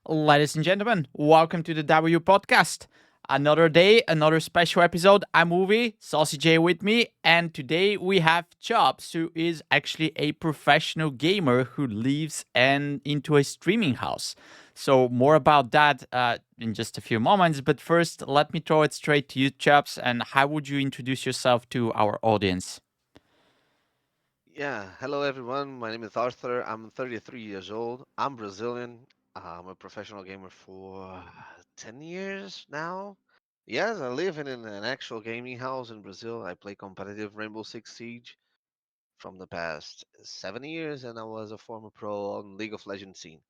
Ladies and gentlemen, welcome to the W podcast. Another day, another special episode. I'm Wolvy SaucyJay with me, and today we have Tchubz, who is actually a professional gamer who lives into a streaming house. So more about that in just a few moments. But first, let me throw it straight to you, Tchubz. And how would you introduce yourself to our audience? Yeah, hello everyone. My name is Arthur. I'm 33 years old. I'm Brazilian. I'm a professional gamer for 10 years now. Yes, I live in an actual gaming house in Brazil. I play competitive Rainbow Six Siege from the past 7 years, and I was a former pro on League of Legends scene.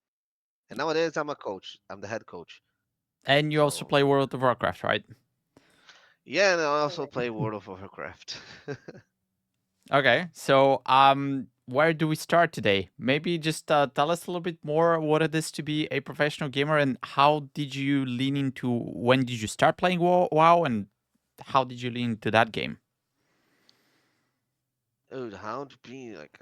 And nowadays, I'm a coach. I'm the head coach. And you also So play World of Warcraft, right? yeah, and I also play World of Warcraft. Okay, so where do we start today? Maybe just tell us a little bit more what it is to be a professional gamer and how did you lean into when did you start playing WoW and how did you lean into that game? Dude, how to be like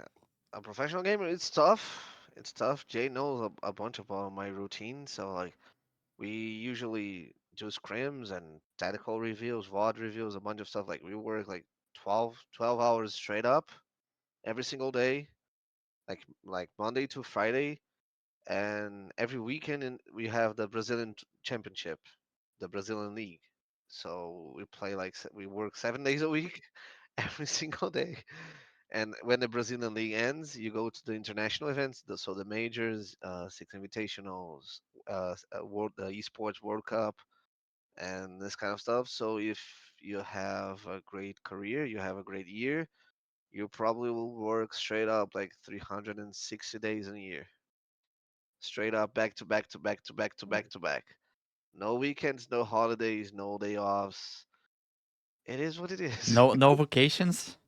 a professional gamer? It's tough. It's tough. Jay knows a bunch about my routine. So like we usually do scrims and tactical reviews, VOD reviews, a bunch of stuff. Like we work like 12 hours straight up every single day, like Monday to Friday, and every weekend we have the Brazilian Championship, the Brazilian League. So we play we work 7 days a week, every single day. And when the Brazilian league ends, you go to the international events, so the majors, six invitationals, world esports World Cup, and this kind of stuff. So if you have a great career, you have a great year, you probably will work straight up like 360 days in a year, straight up back to back to back to back to back to back. No weekends, no holidays, no day offs. It is what it is. No vacations?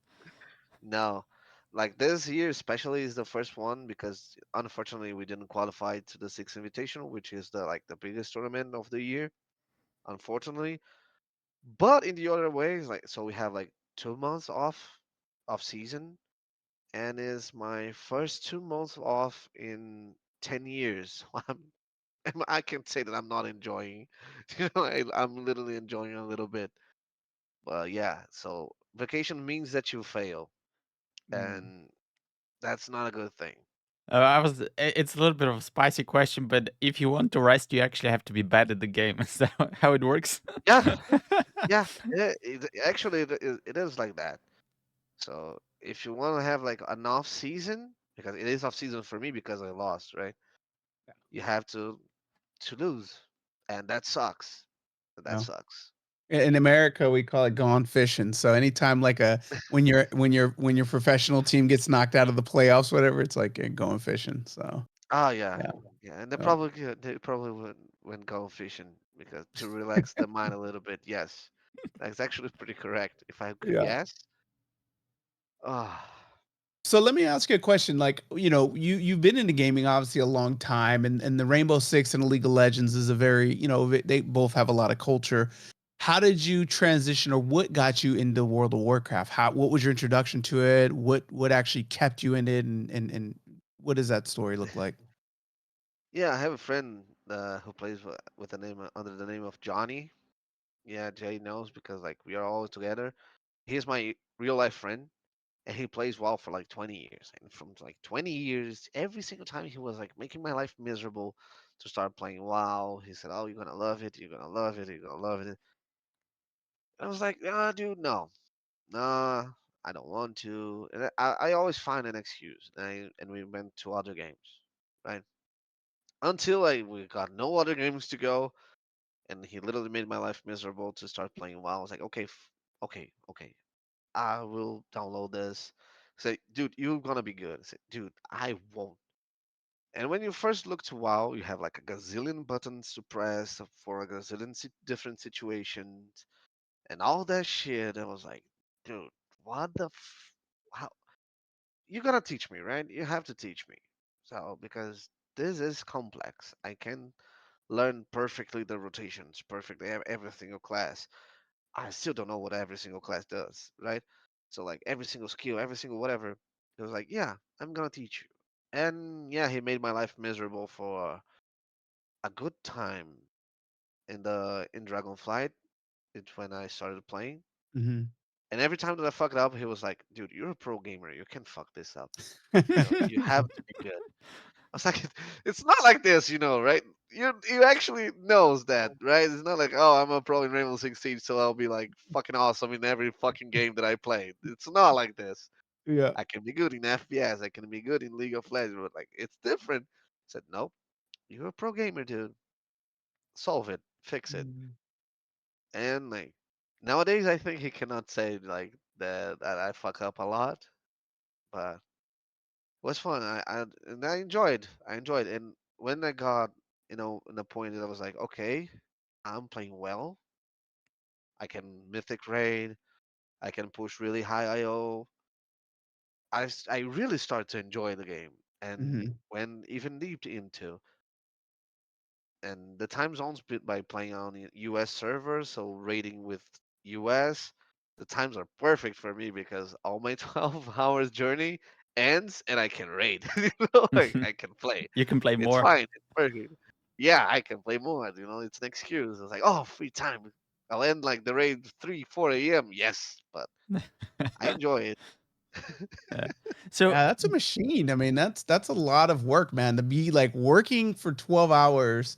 No, like this year especially is the first one because unfortunately we didn't qualify to the Six Invitational, which is the biggest tournament of the year, unfortunately. But in the other ways, like so we have like 2 months off season, and is my first 2 months off in 10 years. I can say that I'm not enjoying. I'm literally enjoying a little bit. But yeah, so vacation means that you fail, Mm. and that's not a good thing. It's a little bit of a spicy question, but if you want to rest, you actually have to be bad at the game. Is that how it works? Yeah, yeah. Actually, it is like that. So if you want to have like an off season, because it is off season for me because I lost, right? You have to lose, and that sucks. That Yeah. sucks. In America, we call it gone fishing. So anytime like a when your professional team gets knocked out of the playoffs, whatever, it's like going fishing. So Oh yeah, yeah. yeah. And Yeah. they probably went go fishing because to relax the mind a little bit. Yes, that's actually pretty correct. If I could Yeah. guess. Ah, So let me ask you a question. Like, you've been into gaming obviously a long time, and the Rainbow Six and the League of Legends is a very, they both have a lot of culture. How did you transition, or what got you into World of Warcraft? What was your introduction to it? What actually kept you in it, and what does that story look like? yeah. I have a friend who plays with the name under the name of Johnny. Yeah, Jay knows because like we are always together. He's my real life friend, and he plays WoW for like 20 years. And from like 20 years, every single time he was like making my life miserable to start playing WoW. He said, "Oh, you're gonna love it. You're gonna love it. You're gonna love it." I was like, "Ah, dude, no, nah, I don't want to." And I always find an excuse, and we went to other games, right? Until like we got no other games to go, and he literally made my life miserable to start playing WoW. I was like, okay, okay, okay, I will download this. Say, dude, you're gonna be good. I said, dude, I won't. And when you first look to WoW, you have like a gazillion buttons to press for a gazillion different situations and all that shit. I was like, dude, what the how you gotta teach me, right? You have to teach me. So because this is complex. I can learn perfectly the rotations, perfectly every single class. I still don't know what every single class does, right? So like every single skill, every single whatever. He was like, yeah, I'm gonna teach you. And yeah, he made my life miserable for a good time in Dragonflight. It's when I started playing. Hmm. And every time that I fucked up, he was like, "Dude, you're a pro gamer. You can fuck this up. You have to be good." I was like, "It's not like this, right? You actually knows that, right? It's not like, oh, I'm a pro in Rainbow Six Siege, so I'll be like fucking awesome in every fucking game that I play. It's not like this. Yeah. I can be good in FPS. I can be good in League of Legends, but like it's different." I said, "Nope, you're a pro gamer, dude. Solve it, fix it." Mm. And like nowadays, I think he cannot say like that I fuck up a lot, but it was fun. I enjoyed. I enjoyed. And when I got in the point that I was like, okay, I'm playing well. I can mythic raid. I can push really high IO. I really started to enjoy the game and Mhm. went even deep into. And the time zones by playing on US servers, so raiding with US, the times are perfect for me because all my 12 hours journey ends and I can raid. Like I can play. You can play It's more. fine. It's perfect. Yeah, I can play more. It's an excuse. It's like, oh, free time. I'll end like the raid 3, 4 a.m. Yes, but I enjoy it. Yeah. So Yeah, that's a machine. I mean, that's a lot of work, man, to be like working for 12 hours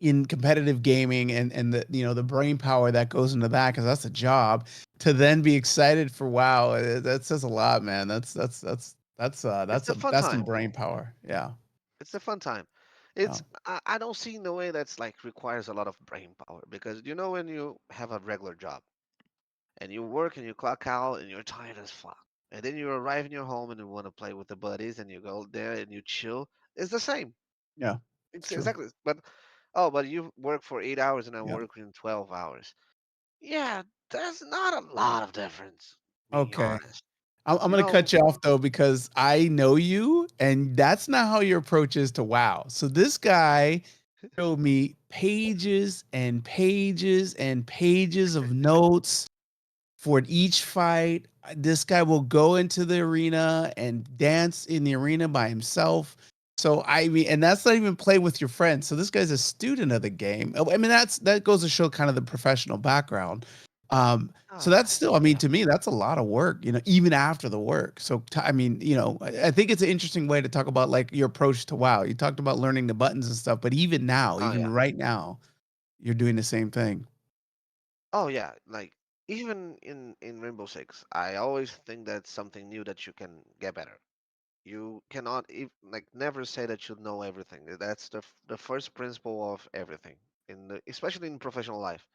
in competitive gaming and the the brain power that goes into that because that's a job to then be excited for WoW. That says a lot, man. It's a fun That's some time. brain power. Yeah. It's a fun time. Yeah. I don't see in a way that's like requires a lot of brain power because when you have a regular job and you work and you clock out and you're tired as fuck. And then you arrive in your home and you want to play with the buddies and you go there and you chill. It's the same. Yeah. It's It's true. exactly. But you work for 8 hours and I Yeah. work in 12 hours. Yeah, there's not a lot of difference. Being Okay. honest, I'm you gonna know. cut you off though because I know you, and that's not how your approach is to WoW. So this guy showed me pages and pages and pages of notes for each fight. This guy will go into the arena and dance in the arena by himself. So I mean, and that's not even play with your friends. So this guy's a student of the game. I mean, that goes to show kind of the professional background. So Ah, that's still, I mean, to me, that's a lot of work, even after the work. So I mean, I think it's an interesting way to talk about like your approach to WoW. You talked about learning the buttons and stuff, but even now, oh even yeah. right now, you're doing the same thing. Oh yeah. Like even in Rainbow Six, I always think that's something new that you can get better. You cannot like never say that you know everything. That's the first principle of everything especially in professional life.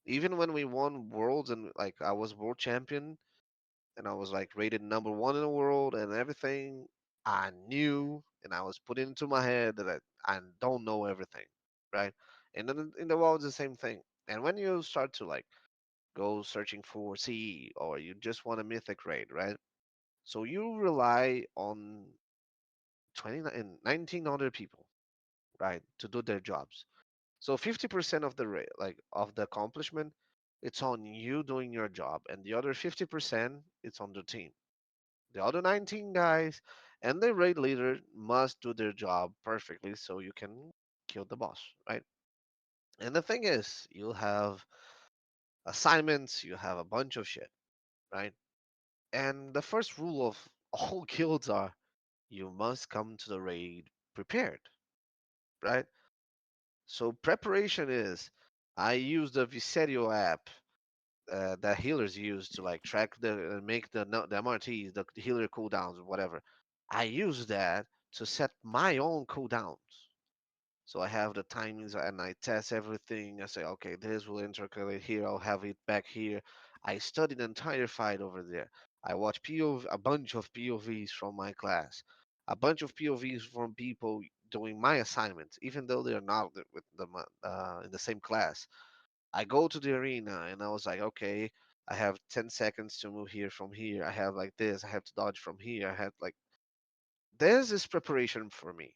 Even when we won worlds and like I was world champion and I was like rated number one in the world and everything, I knew and I was put into my head that I don't know everything, right? And then in the world, it's the same thing. And when you start to like go searching for CE or you just want a mythic raid, right? So you rely on 19 other people, right, to do their jobs. So 50% of the like of the accomplishment, it's on you doing your job, and the other 50%, it's on the team. The other 19 guys and the raid leader must do their job perfectly so you can kill the boss, right? And the thing is, you'll have assignments, you have a bunch of shit, right? And the first rule of all guilds are you must come to the raid prepared, right? So preparation is I use the Viserio app that healers use to like track make the MRTs, the healer cooldowns, or whatever. I use that to set my own cooldowns. So I have the timings and I test everything. I say, okay, this will intercalate here. I'll have it back here. I study the entire fight over there. I watch a bunch of POVs from my class, a bunch of POVs from people doing my assignments, even though they're not with them in the same class. I go to the arena and I was like, okay, I have 10 seconds to move here from here. I have like this. I have to dodge from here. I have like, there's this preparation for me.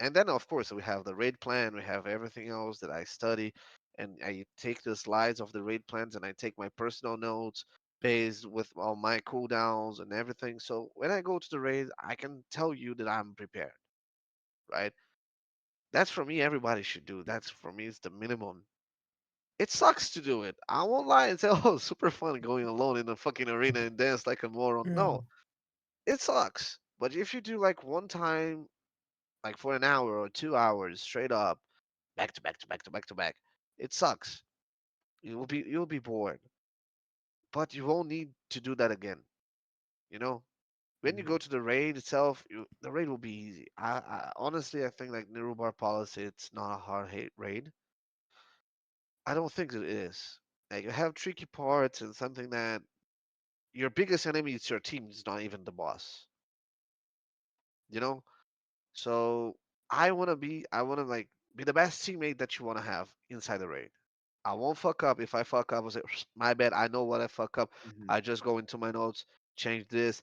And then, of course, we have the raid plan. We have everything else that I study. And I take the slides of the raid plans and I take my personal notes based with all my cooldowns and everything. So when I go to the raid, I can tell you that I'm prepared, right? That's for me. Everybody should do. That's for me. It's the minimum. It sucks to do it. I won't lie and say, "Oh, super fun going alone in a fucking arena and dance like a moron." Yeah. No, it sucks. But if you do like one time, like for an hour or 2 hours straight up, back to back to back to back to back, it sucks. You'll be bored, but you won't need to do that again. You know, when you go Mhm. to the raid itself, the raid will be easy. I honestly, I think like Nirubar policy, it's not a hard hate raid. I don't think it is. Like you have tricky parts and something that your biggest enemy is your team. Is not even the boss. You know, so I wanna like be the best teammate that you wanna have inside the raid. I won't fuck up. If I fuck up, I'll say, my bad. I know what I fuck up. Mhm. I just go into my notes, change this,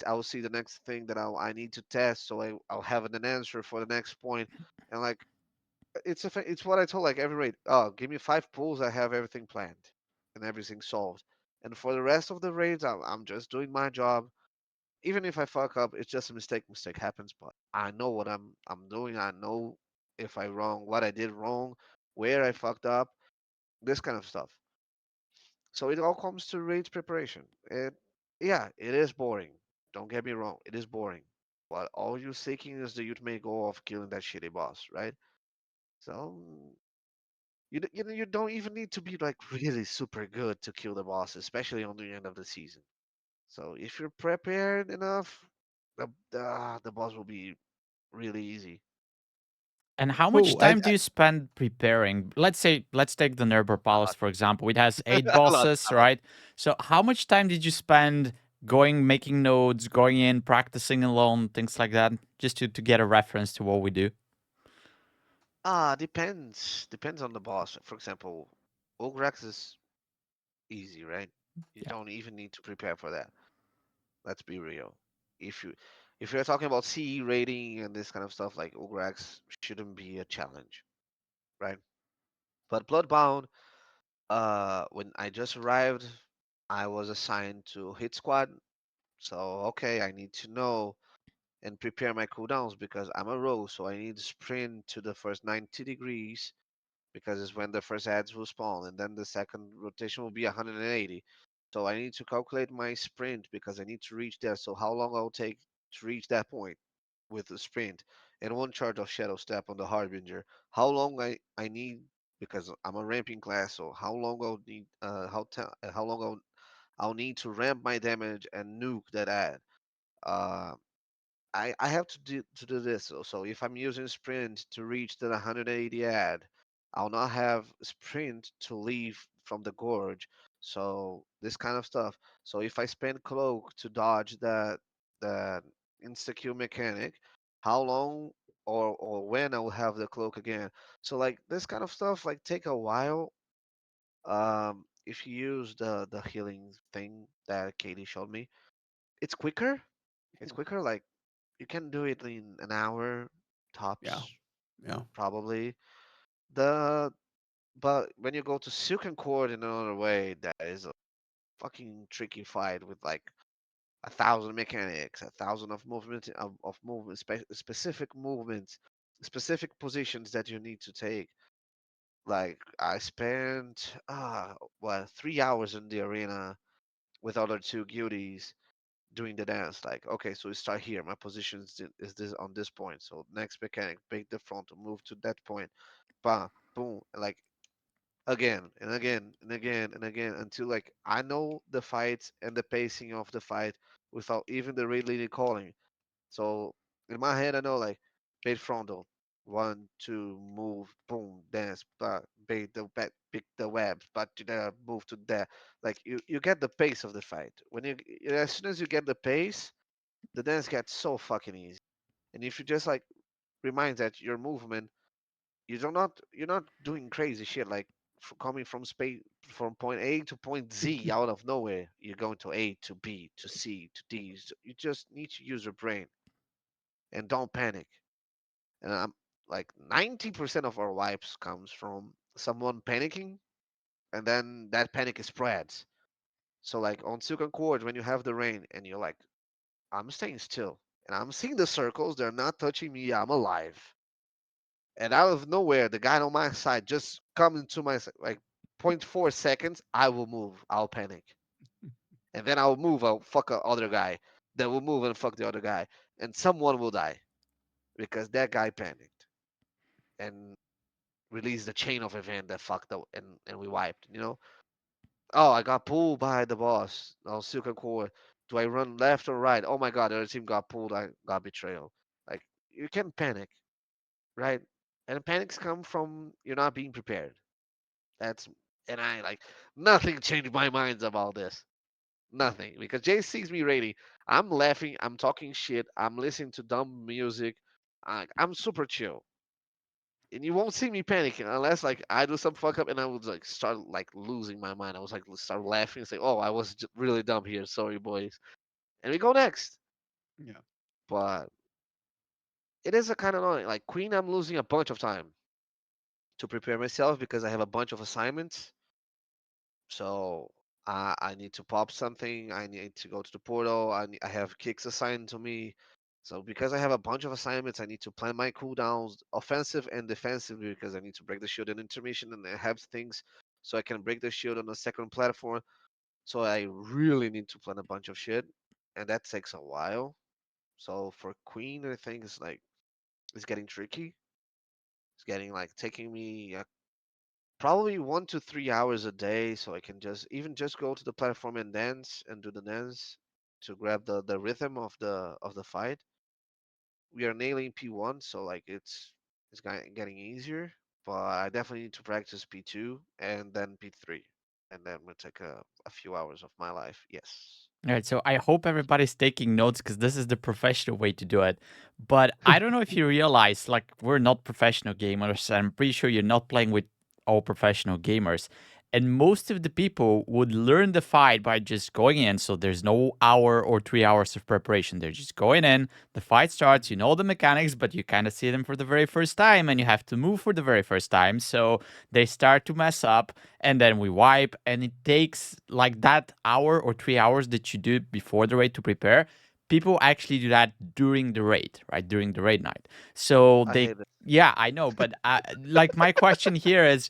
I'll see the next thing that I need to test, so I'll have an answer for the next point. And like, it's what I told like every raid. Oh, give me 5 pulls, I have everything planned and everything solved. And for the rest of the raids, I'm just doing my job. Even if I fuck up, it's just a mistake. Mistake happens, but I know what I'm doing. I know if I wrong, what I did wrong, where I fucked up, this kind of stuff. So it all comes to raids preparation. Yeah, it is boring. Don't get me wrong, it is boring. But all you're seeking is the ultimate goal of killing that shitty boss, right? So you don't even need to be like really super good to kill the boss, especially on the end of the season. So if you're prepared enough, the boss will be really easy. And how much Cool. time do you spend preparing? Let's say, let's take the Nerber A Palace, lot, for example. It has 8 a lot, bosses, a lot. right? So, how much time did you spend going, making notes, going in, practicing alone, things like that, just to get a reference to what we do? Depends on the boss. For example, Ograx is easy, right? You Yeah. don't even need to prepare for that. Let's be real. If you if you're talking about CE rating and this kind of stuff, like Ograx shouldn't be a challenge, right? But Bloodbound, when I just arrived, I was assigned to hit squad. So okay, I need to know and prepare my cooldowns because I'm a rogue, so I need to sprint to the first 90 degrees because it's when the first ads will spawn, and then the second rotation will be 180. So I need to calculate my sprint because I need to reach there. So how long I'll take to reach that point with the sprint and one charge of Shadow Step on the Harbinger. How long I need because I'm a ramping class. So how long I'll need how long I'll need to ramp my damage and nuke that ad. Uh, I have to do this. So if I'm using sprint to reach the 180 ad, I'll not have sprint to leave from the gorge. So this kind of stuff. So if I spend cloak to dodge that insta kill mechanic, how long or when I will have the cloak again. So like this kind of stuff like take a while. If you use the healing thing that Katie showed me, it's quicker. It's quicker. Like you can do it in an hour Yeah. tops, Yeah. probably. The but when you go to Silken Cord in another way, that is a fucking tricky fight with like 1,000 mechanics, 1,000 of movement of movement, specific movements, specific positions that you need to take. Like I spent 3 hours in the arena with other two guildies doing the dance. Like, okay, so we start here. My position is this on this point. So next mechanic, break the front to move to that point. Bah, boom, like again and again and again and again until like I know the fights and the pacing of the fight without even the raid leader calling. So in my head, I know like bait frontal, one, two, move, boom, dance, bait the back, pick the webs, but to there, move to there. Like you get the pace of the fight. When you as soon as you get the pace, the dance gets so fucking easy. And if you just like remind that your movement, you're not doing crazy shit like coming from space from point A to point Z out of nowhere. You're going to A to B to C to D. You just need to use your brain and don't panic. And I'm like 90% of our wipes comes from someone panicking and then that panic spreads. So like on Silken Cord when you have the rain and you're like, I'm staying still and I'm seeing the circles, they're not touching me, I'm alive. and out of nowhere, the guy on my side just come into my like point 0.4 seconds. I will move. I'll panic, and then I'll move. I'll fuck the other guy. Then we'll move and fuck the other guy, and someone will die because that guy panicked and released the chain of event that fucked up, and we wiped. Oh, I got pulled by the boss on Silken Core. Do I run left or right? Oh my god, the other team got pulled. I got betrayal. Like, you can panic, right? And panics come from you're not being prepared. That's and I like nothing changed my minds about this. Nothing. Because Jay sees me rating. I'm laughing, I'm talking shit, I'm listening to dumb music. I'm super chill. And you won't see me panicking unless like I do some fuck up and I would like start like losing my mind. I was like start laughing and say, "Oh, I was really dumb here. Sorry, boys." And we go next. Yeah. But it is a kind of annoying. Like Queen, I'm losing a bunch of time to prepare myself because I have a bunch of assignments. So I need to pop something. I need to go to the portal. I have kicks assigned to me. So because I have a bunch of assignments, I need to plan my cooldowns, offensive and defensive, because I need to break the shield in intermission and I have things so I can break the shield on the second platform. So I really need to plan a bunch of shit, and that takes a while. So for Queen, I think it's getting tricky. It's getting like taking me probably 1 to 3 hours a day, so I can just go to the platform and dance and do the dance to grab the rhythm of the fight. We are nailing P1, so like it's getting easier, but I definitely need to practice P2 and then P3, and then we'll take a few hours of my life. Yes. All right, so I hope everybody's taking notes because this is the professional way to do it. But I don't know if you realize, like, we're not professional gamers. I'm pretty sure you're not playing with all professional gamers. And most of the people would learn the fight by just going in. So there's no hour or 3 hours of preparation. They're just going in. The fight starts. You know the mechanics, but you kind of see them for the very first time, and you have to move for the very first time. So they start to mess up, and then we wipe, and it takes like that hour or 3 hours that you do before the raid to prepare. People actually do that during the raid, right? During the raid night. So I they, hate it. yeah, I know, but like my question here is,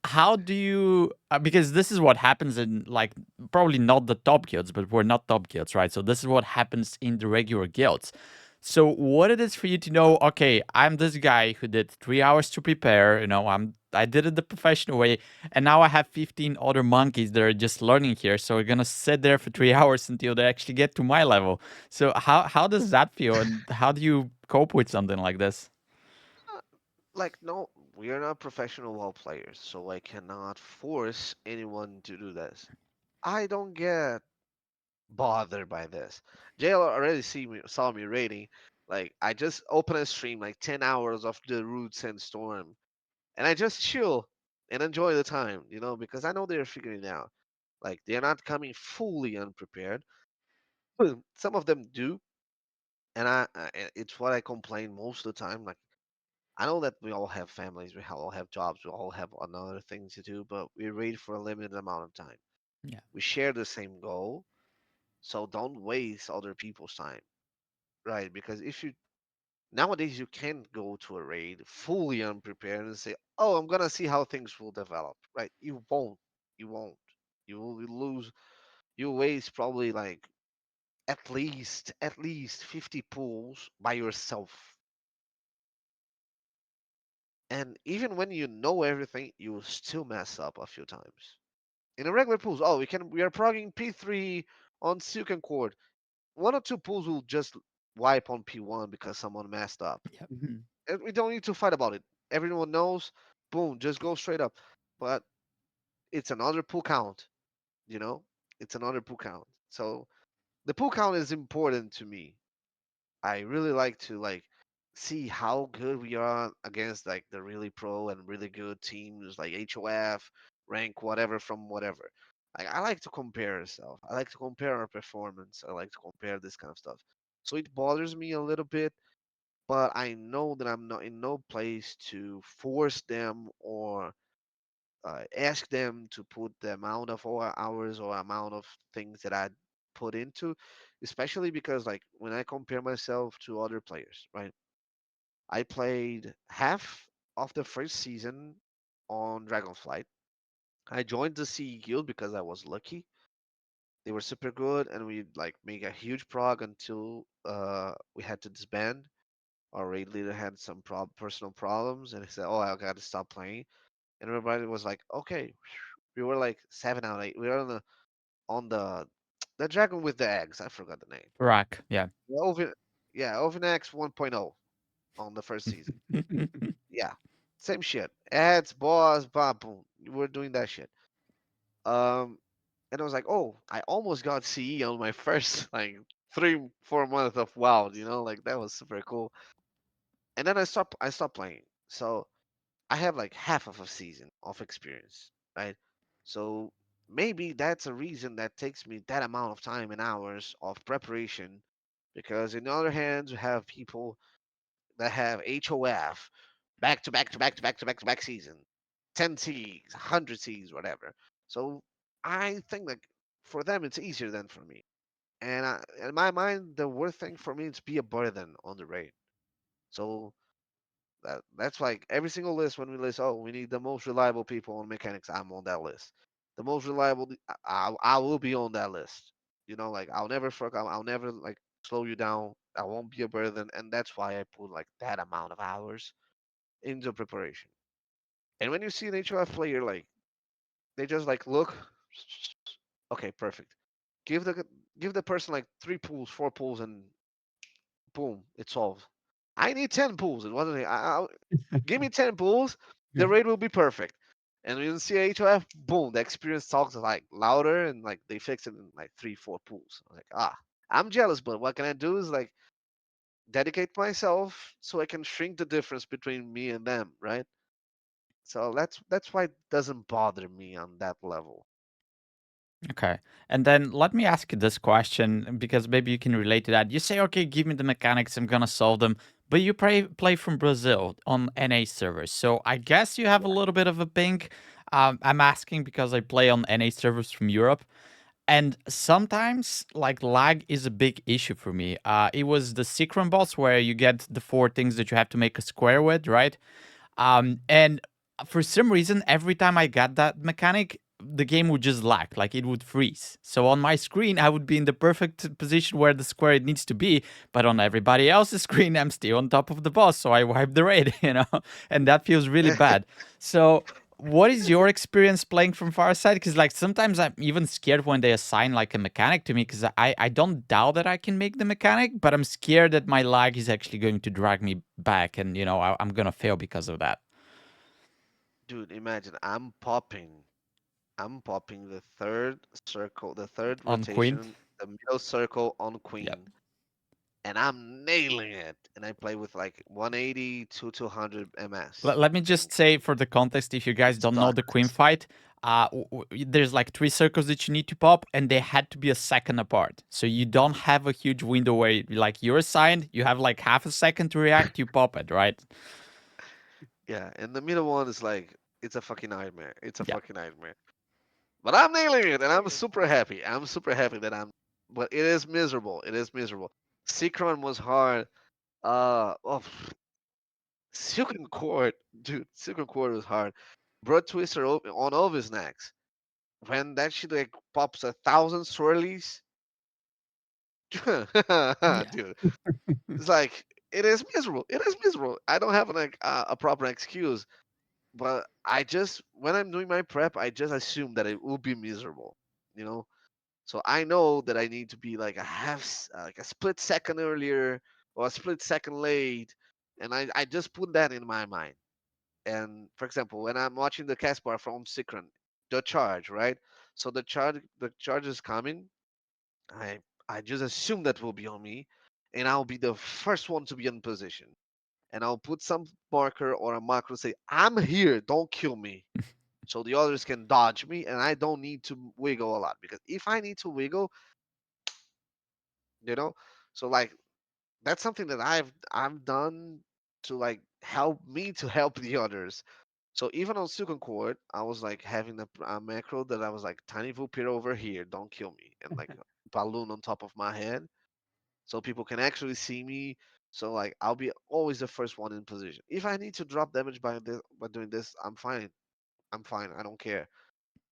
how do you? Because this is what happens in like probably not the top guilds, but we're not top guilds, right? So this is what happens in the regular guilds. So what it is for you to know, okay, I'm this guy who did 3 hours to prepare, I did it the professional way, and now I have 15 other monkeys that are just learning here. So we're gonna sit there for 3 hours until they actually get to my level. So how does that feel, and how do you cope with something like this? Uh, Like, no, we are not professional WoW players, so I cannot force anyone to do this. I don't get bothered by this. JL already saw me rating. Like, I just open a stream like 10 hours of the Roots and Storm, and I just chill and enjoy the time, because I know they're figuring it out. Like, they're not coming fully unprepared. Some of them do, and it's what I complain most of the time. Like, I know that we all have families, all have jobs, we all have another things to do, but we raid for a limited amount of time. Yeah. We share the same goal, so don't waste other people's time, right? Because if you nowadays you can't go to a raid fully unprepared and say, "Oh, I'm gonna see how things will develop," right? You won't. You won't. You will lose. You waste probably like at least 50 pools by yourself. And even when you know everything, you will still mess up a few times. In a regular pools, oh, we are progging P3 on Silken Cord. One or two pools will just wipe on P1 because someone messed up. Yep. Mhm. And we don't need to fight about it. Everyone knows, boom, just go straight up. But it's another pool count, you know? It's another pool count. So the pool count is important to me. I really like to see how good we are against like the really pro and really good teams like HOF, rank whatever from whatever. Like I like to compare ourselves. I like to compare our performance. I like to compare this kind of stuff. So it bothers me a little bit, but I know that I'm not in no place to force them or ask them to put the amount of hours or amount of things that I put into, especially because like when I compare myself to other players, right? I played half. of the first season on Dragonflight. I joined the CE guild because I was lucky. They were super good, and we like make a huge prog until we had to disband. Our raid leader had some personal problems, and he said, "Oh, I got to stop playing." And everybody was like, "Okay." We were like 7 out of 8. We were on the the dragon with the eggs. I forgot the name. Rack, yeah. The Oven, yeah, OvenX 1.0 on the first season. Yeah, same shit. Ads, boss, bah, boom. We're doing that shit. Um, and I was like, oh, I almost got CE on my first like 3 4 months of WoW. Like that was super cool. And then I stopped playing. So I have like half of a season of experience, right? So maybe that's a reason that takes me that amount of time and hours of preparation. Because in the other hand, you have people that have HOF back to back to back to back to back to back season, 10 Cs, 100 Cs, whatever. So I think that for them it's easier than for me. And in my mind, the worst thing for me is be a burden on the raid. So that's like every single list when we list, oh, we need the most reliable people on mechanics. I'm on that list. The most reliable, I will be on that list. Like I'll never fuck, I'll never like slow you down. I won't be a burden, and that's why I put like that amount of hours into preparation. And when you see an HOF player, like they just like look, okay, perfect. Give the give the person like 3 pools, 4 pools, and boom, it's solved. I need 10 pools. It wasn't. Give me 10 pools. The rate will be perfect. And you see HOF, boom, the experience talks like louder, and like they fix it in like 3 4 pools. I'm like, I'm jealous, but what can I do is like dedicate myself so I can shrink the difference between me and them, right? So that's why it doesn't bother me on that level. Okay. And then let me ask you this question because maybe you can relate to that. You say, okay, give me the mechanics, I'm gonna solve them. But you play from Brazil on NA servers. So I guess you have a little bit of a ping. I'm asking because I play on NA servers from Europe. And sometimes, like, lag is a big issue for me. It was the Secret boss where you get the 4 things that you have to make a square with, right? And for some reason, every time I got that mechanic, the game would just lag, like it would freeze. So on my screen, I would be in the perfect position where the square it needs to be, but on everybody else's screen, I'm still on top of the boss. So I wipe the raid, and that feels really bad. So what is your experience playing from far side? Because like sometimes I'm even scared when they assign like a mechanic to me because I don't doubt that I can make the mechanic, but I'm scared that my lag is actually going to drag me back, and I'm gonna fail because of that. Dude, imagine I'm popping the third circle, the third On Queen. rotation, the middle circle on Yep. Queen, and I'm nailing it. And I play with like 180 to 200 MS, Let me and just say for the context, if you guys it's don't know the Queen darkness. fight, there's like 3 circles that you need to pop, and they had to be a second apart. So you don't have a huge window where like you're assigned, you have like half a second to react, you pop it, right? Yeah, and the middle one is like it's a fucking nightmare. It's a Yeah. fucking nightmare. But I'm nailing it, and I'm super happy. I'm super happy that I'm. But it is miserable. It is miserable. Secron was hard. Oh, Silken Cord, dude. Silken Cord was hard. Broad Twister on Ovis next. When that shit like pops 1,000 swirlies, Yeah. dude, it's like it is miserable. It is miserable. I don't have like a proper excuse, but I just when I'm doing my prep, I just assume that it will be miserable. You know, so I know that I need to be like like a split second earlier or a split second late, and I just put that in my mind. And for example, when I'm watching the cast bar from Sikran, the charge, right? So the charge is coming. I I just assume that will be on me, and I'll be the first one to be in position. And I'll put some marker or a macro say, "I'm here, don't kill me," so the others can dodge me, and I don't need to wiggle a lot because if I need to wiggle, you know, so like that's something that I've done to like help me to help the others. So even on Silken Cord, I was like having a macro that I was like tiny Vulpir over here, don't kill me, and like a balloon on top of my head, so people can actually see me. So like I'll be always the first one in position. If I need to drop damage by doing this, I'm fine. I'm fine. I don't care.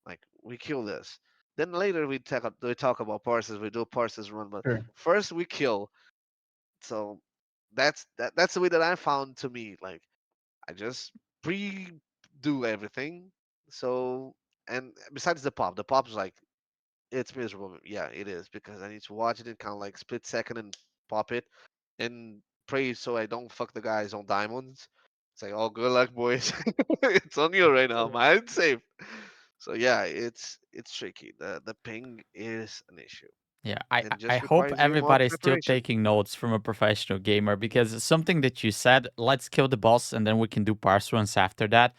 Like we kill this. Then later we talk about parses. We do parses run, but Sure. first we kill. So that's the way that I found to me. Like I just pre do everything. So and besides the pop's like it's miserable. Yeah, it is because I need to watch it in kind of like split second and pop it and pray so I don't fuck the guys on diamonds. It's like, oh, good luck, boys. It's on you right now. Mine's safe. So yeah, it's tricky. The ping is an issue Yeah, I and I I just hope requires you more everybody's still preparation. taking notes from a professional gamer because it's something that you said, let's kill the boss and then we can do parse runs after that.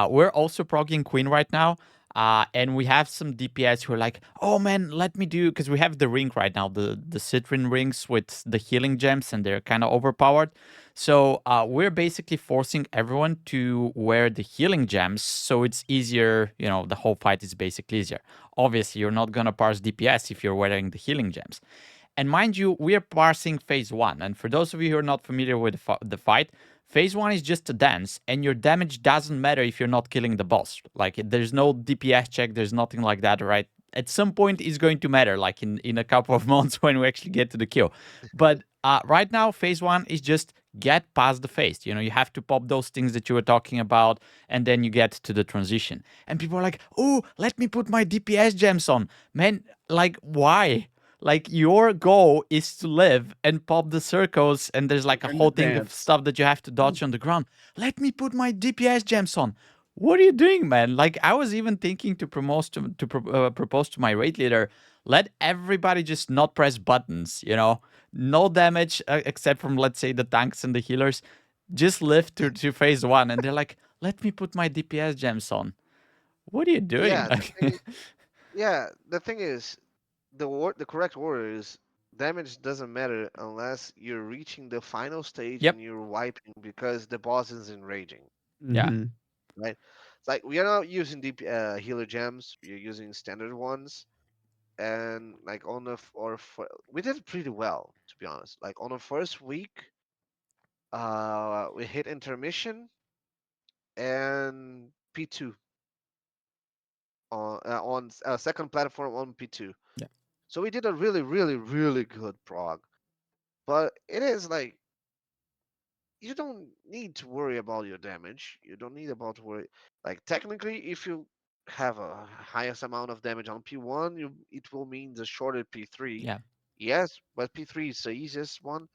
We're also progging Queen right now. And we have some DPS who are like, oh man, let me do because we have the ring right now, the Citrin rings with the healing gems, and they're kind of overpowered. So we're basically forcing everyone to wear the healing gems, so it's easier. You know, the whole fight is basically easier. Obviously, you're not gonna parse DPS if you're wearing the healing gems. And mind you, we are parsing phase one. And for those of you who are not familiar with the fight, phase one is just a dance, and your damage doesn't matter if you're not killing the boss. Like, there's no DPS check, there's nothing like that, right? At some point, it's going to matter, like in a couple of months when we actually get to the kill. But right now, phase one is just get past the phase. You know, you have to pop those things that you were talking about, and then you get to the transition. And people are like, oh, let me put my DPS gems on. Man, like, why? Like your goal is to live and pop the circles, and there's like a Learn to whole thing of dance. stuff that you have to dodge on the ground. Let me put my DPS gems on. What are you doing, man? Like I was even thinking to propose to my raid leader, let everybody just not press buttons. You know, no damage except from let's say the tanks and the healers. Just live to phase one, and they're like, let me put my DPS gems on. What are you doing? Yeah, Like, the thing is, the correct order is damage doesn't matter unless you're reaching the final stage yep, and you're wiping because the boss is enraging, yeah, Hmm. right? It's like we are not using deep healer gems. We're using standard ones, and like on the we did pretty well to be honest. Like on the first week, we hit intermission and P2 on second platform on P2. yeah. So we did a really, really, really good prog. But it is like you don't need to worry about your damage. You don't need about to worry. Like technically, if you have a highest amount of damage on P1, it will mean the shorter P3. Yeah. Yes, but P3 is the easiest one.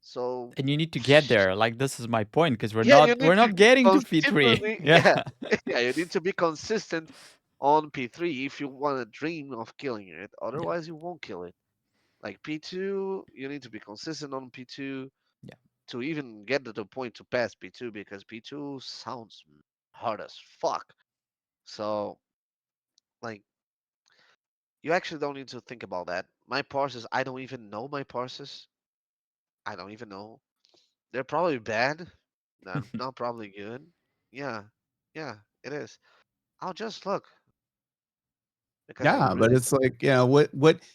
So And you need to get there. Like this is my point because we're yeah, you not need we're to not getting to P3. consistently Yeah. yeah yeah you need to be consistent on P3 if you want to dream of killing it. Yeah. Otherwise, you won't kill it. Like P2, you need to be consistent on P2 Yeah. to even get to the point to pass P2 because P2 sounds hard as fuck. So, like, you actually don't need to think about that. My parses, I don't even know my parses. I don't even know. They're probably bad. Not probably good. Yeah, yeah, it is. I'll just look because Yeah, but it's like, what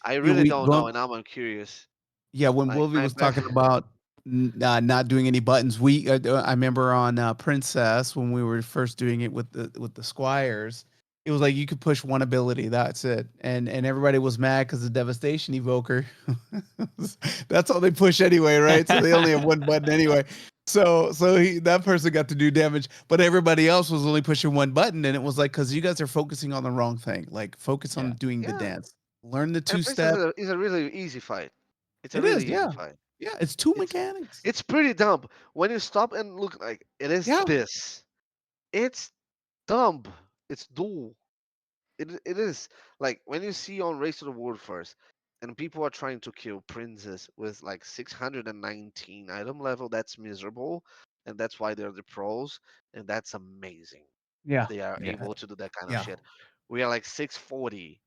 I you know, really we don't know, going and now I'm curious. yeah, when Like Wolvie was talking about not doing any buttons, I remember on Princess when we were first doing it with the squires, it was like you could push one ability, that's it, and everybody was mad because the devastation evoker, that's all they push anyway, right? So they only have one button anyway. That person got to do damage, but everybody else was only pushing one button, and it was like because you guys are focusing on the wrong thing. Like focus on Yeah. doing the yeah, dance, learn the and two Princess step. is a really easy fight. It's a It really is, easy yeah. fight. Yeah, it's two It's mechanics. it's pretty dumb when you stop and look. Like it is Yeah. this. It's dumb. It's dull. It is like when you see on Race to the World first, and people are trying to kill Princess with like 619 item level. That's miserable, and that's why they're the pros, and that's amazing if Yeah. they are Yeah. able to do that kind of Yeah. shit. We are like 640.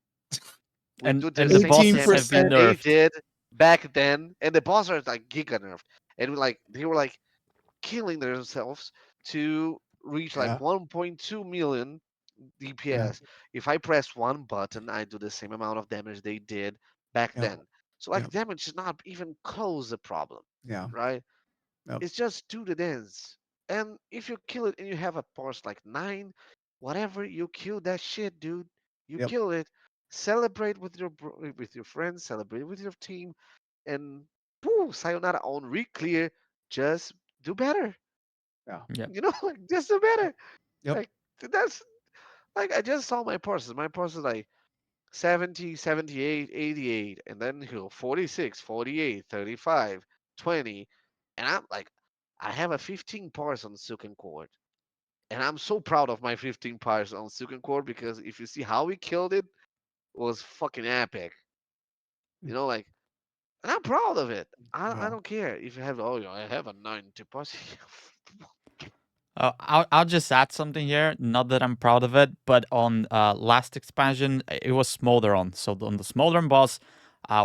We And do the and the same bosses have damage been that 18%. they nerfed. did back then, and the boss are like giga nerfed, and like they were like killing themselves to reach like Yeah. 1.2 million Yeah. DPS. If I press one button, I do the same amount of damage they did back Yeah. then. So Yeah. like damage is not even close the problem, Yeah. right? Yep. It's just do the dance. And if you kill it and you have a parse like 9, whatever, you kill that shit, dude. You Yep. kill it. Celebrate with with your friends, celebrate with your team, and pooh, sayonara on re-clear. Just do better. Yeah. Yeah. Like just do better. Yep. Like that's like I just saw my parses. My parses like 70, 78, 88, and then he'll 46, 48, 35, 20, and I'm like, I have a 15 parse on Silken Cord, and I'm so proud of my 15 parse on Silken Cord because if you see how we killed it, was fucking epic. Like, and I'm proud of it. I Yeah. don't care if you have, oh, I have a 90 parse. I'll just add something here. Not that I'm proud of it, but on last expansion, it was Smolderon. So on the Smolderon boss,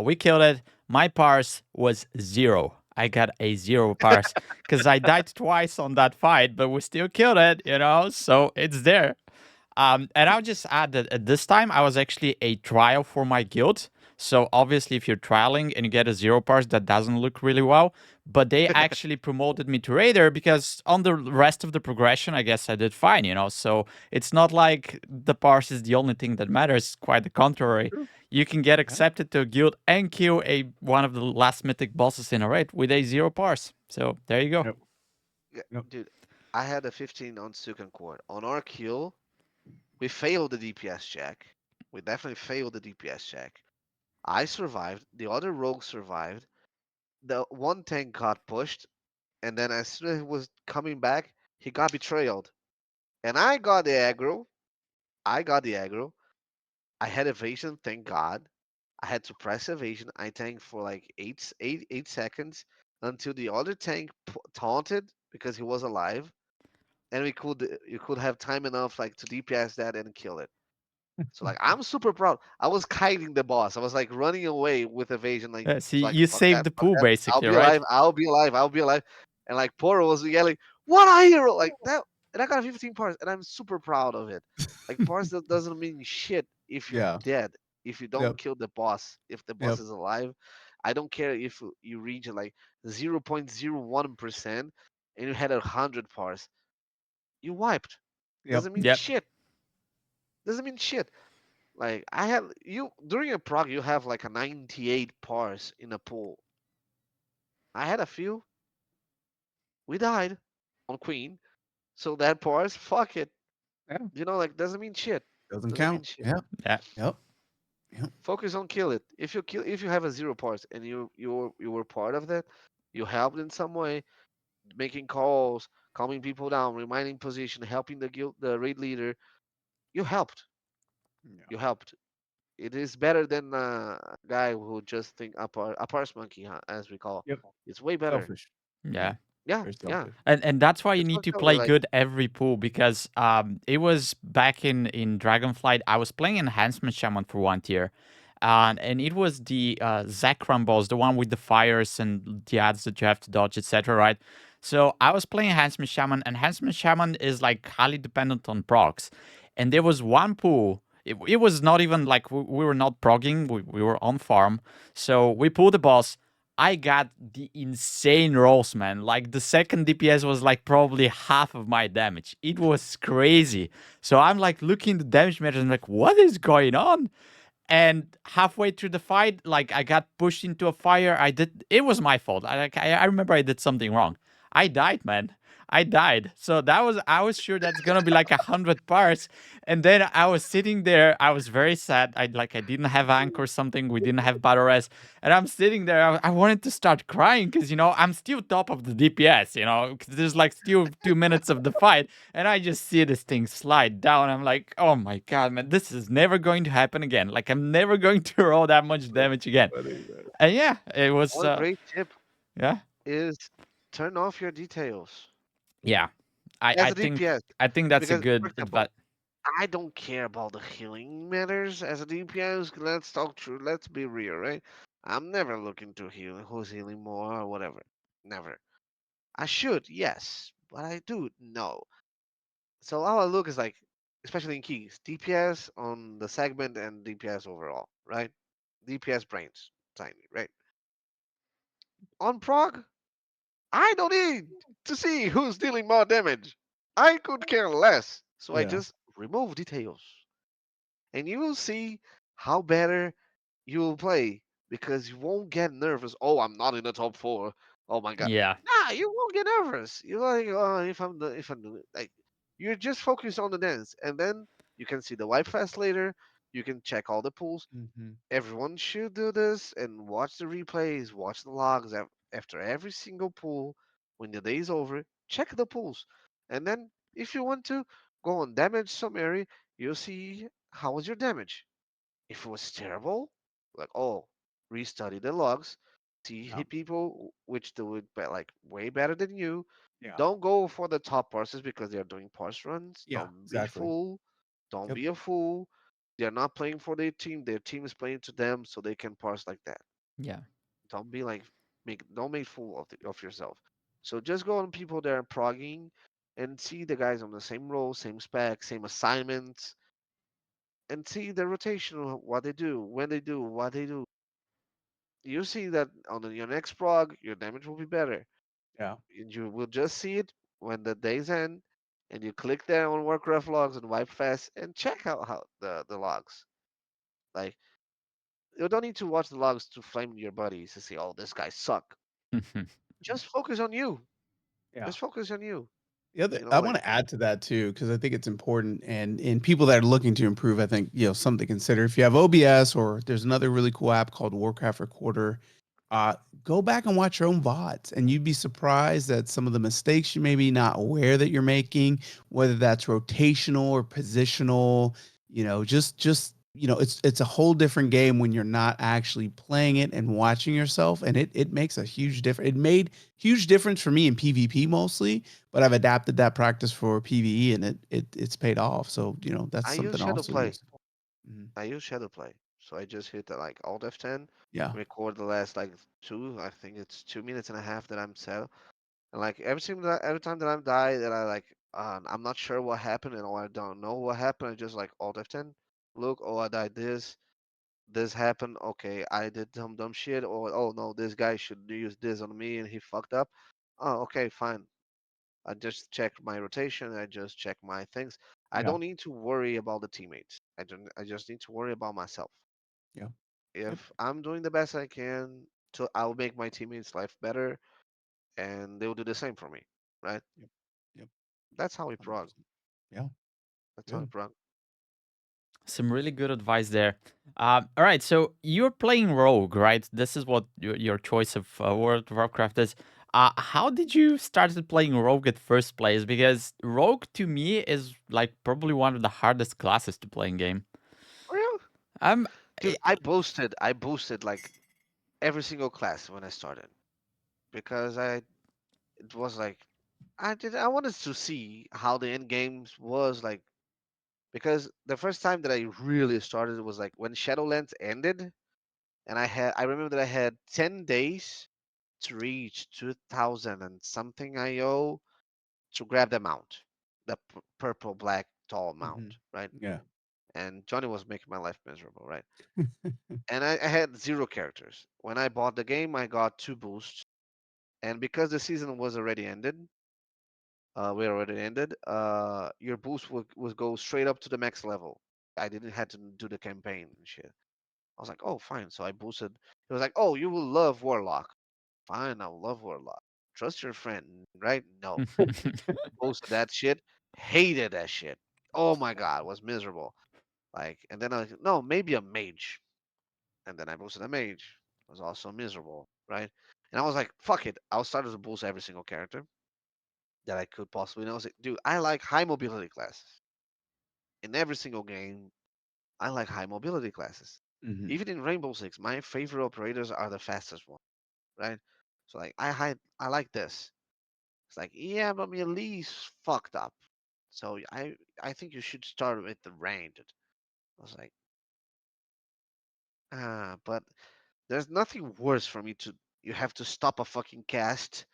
we killed it. My parse was 0. I got a 0 parse because I died twice on that fight, but we still killed it. So it's there. And I'll just add that at this time I was actually a trial for my guild. So obviously, if you're trialing and you get a 0 parse, that doesn't look really well. But they actually promoted me to raider because on the rest of the progression, I guess I did fine. So it's not like the parse is the only thing that matters. Quite the contrary. True. You can get Yeah. accepted to a guild and kill a one of the last mythic bosses in a raid with a 0 parse. So there you go. Yep. Yeah, Yep. dude, I had a 15 on Silken Cord. On our kill, we failed the DPS check. We definitely failed the DPS check. I survived. The other rogue survived. The one tank got pushed, and then as soon as he was coming back, he got betrayed. And I got the aggro. I got the aggro. I had evasion, thank God. I had to press evasion. I tanked for like 8 seconds until the other tank taunted because he was alive, and you could have time enough like to DPS that and kill it. So like I'm super proud. I was kiting the boss. I was like running away with evasion, like See, like you fuck saved that, the fuck pool that. I'll basically, be right? alive. I'll be alive. I'll be alive. And like Poro was yelling, "What a hero!" Like that. And I got 15 parts, and I'm super proud of it. Like parts that doesn't mean shit if you're Yeah. dead, if you don't Yep. kill the boss, if the boss Yep. is alive. I don't care if you reach like 0.01% and you had 100 parts. You wiped. Yep. Doesn't mean Yep. shit. Doesn't mean shit. Like I had you during a prog, you have like a 98 parse in a pool. I had a few. We died on Queen, so that parse, fuck it. Yeah. Like doesn't mean shit. Doesn't Doesn't mean count. shit. Yep. Yeah. Yep. Yep. Focus on kill it. If you have a 0 parse and you were part of that, you helped in some way, making calls, calming people down, reminding position, helping the raid leader. You helped. Yeah. You helped. It is better than a guy who just think a parse monkey, huh, as we call. Yep. It's way better. Selfish. Yeah. Yeah. Yeah, Very yeah. selfish. And that's why you It's need not to totally play like good every pool because it was back in Dragonflight. I was playing Enhancement Shaman for 1 tier. And it was the Zekrom boss, the one with the fires and the ads that you have to dodge, etc. Right? So I was playing Enhancement Shaman. Enhancement Shaman is like highly dependent on procs. And there was one pool. It was not even like we were not progging, we were on farm. So we pulled the boss. I got the insane rolls, man. Like the second DPS was like probably half of my damage. It was crazy. So I'm like looking the damage meter and like, what is going on? And halfway through the fight, like I got pushed into a fire. It was my fault. I remember I did something wrong. I died, man. I died. So I was sure that's gonna be like 100 parts. And then I was sitting there. I was very sad. I didn't have anchor or something. We didn't have battle res. And I'm sitting there. I wanted to start crying because I'm still top of the DPS. 'Cause there's like still 2 minutes of the fight, and I just see this thing slide down. I'm like, oh my god, man, this is never going to happen again. Like I'm never going to roll that much damage again. Funny, man. And yeah, it was one great tip yeah. is turn off your details Yeah. I as I a think DPS I think that's a because, for good example, advice. I don't care about the healing matters as a DPS. Let's talk true. Let's be real, right? I'm never looking to heal who's healing more or whatever. Never. I should, yes, but I do no. So all I look is like, especially in keys, DPS on the segment and DPS overall, right? DPS brains, tiny, right? On prog, I don't need to see who's dealing more damage. I could care less. So I Yeah. just remove details. And you will see how better you will play because you won't get nervous. Oh, I'm not in the top four. Oh my god. Yeah. Nah, you won't get nervous. You're like, oh, if I'm like, you're just focused on the dance, and then you can see the wipe fast later. You can check all the pools. Hmm. Everyone should do this and watch the replays, watch the logs after every single pool. When the day is over, check the pools, and then if you want to go on damage summary, you'll see how was your damage. If it was terrible, like oh, restudy the logs, see Yeah. people which do it like way better than you. Yeah. Don't go for the top parsers because they're doing parse runs. Yeah. Don't be Exactly. fool. Don't Yep. be a fool. They're not playing for their team. Their team is playing to them, so they can parse like that. Yeah. Don't be like don't make fool of yourself. So just go on people that are progging and see the guys on the same role, same spec, same assignments, and see the rotation of what they do, when they do, what they do. You see that on your next prog, your damage will be better. Yeah. And you will just see it when the days end, and you click there on Warcraft logs and wipe fast and check out how the logs. Like you don't need to watch the logs to flame your buddies to see, oh, this guy suck. Just focus on you. Yeah. Just focus on you. The other, You I know, want like to add to that too, because I think it's important, and in people that are looking to improve, I think something to consider. If you have OBS, or there's another really cool app called Warcraft Recorder, uh, go back and watch your own VODs, and you'd be surprised at some of the mistakes you may be not aware that you're making, whether that's rotational or positional. Just it's a whole different game when you're not actually playing it and watching yourself, and it makes a huge difference. It made huge difference for me in PvP mostly, but I've adapted that practice for PvE, and it's paid off. So that's I use something Shadow also Play. use. Mhm. I use Shadow Play. So I just hit the, like Alt F10, Yeah, record the last like I think it's 2 minutes and a half that I'm set. And like every time that I'm die that I like I'm not sure what happened and or I don't know what happened, I just like Alt F10. Look, oh I died this happened, okay, I did some dumb shit, or oh no, this guy should use this on me and he fucked up. Oh, okay, fine. I just check my rotation, I just check my things. I yeah, don't need to worry about the teammates. I just need to worry about myself. yeah. Yep, If I'm doing the best I can, I'll make my teammates' life better and they'll do the same for me, right? yep, yep. That's how we prog. 100%. Yeah, That's how we good. prog. Some really good advice there. All right, so you're playing Rogue, right? This is what your choice of World of Warcraft is. How did you started playing Rogue at first place? Because Rogue to me is like probably one of the hardest classes to play in game. Real? Um, Dude, I boosted like every single class when I started because it was like I wanted to see how the end games was like because the first time that I really started was like when Shadowlands ended and I remember that I had 10 days to reach 2000 and something IO to grab the mount, the purple black tall Hmm. mount, right? Yeah. And Johnny was making my life miserable, right? And I had zero characters. When I bought the game, I got two boosts, and because the season was already ended, we already ended. Your boost would go straight up to the max level. I didn't have to do the campaign and shit. I was like, oh, fine. So I boosted. He was like, oh, you will love Warlock. Fine, I'll love Warlock. Trust your friend, right? No, boosted that shit. Hated that shit. Oh my god, was miserable. Like, and then I was like, no, maybe a mage. And then I boosted a mage. Was also miserable, right? And I was like, fuck it. I'll start to boost every single character that I could possibly know. I was like, dude, I like high mobility classes. In every single game, I like high mobility classes. Hmm. Even in Rainbow Six, my favorite operators are the fastest one, right? So like I like this. It's like, yeah, but my least fucked up. So I think you should start with the ranged. I was like, but there's nothing worse for me to you have to stop a fucking cast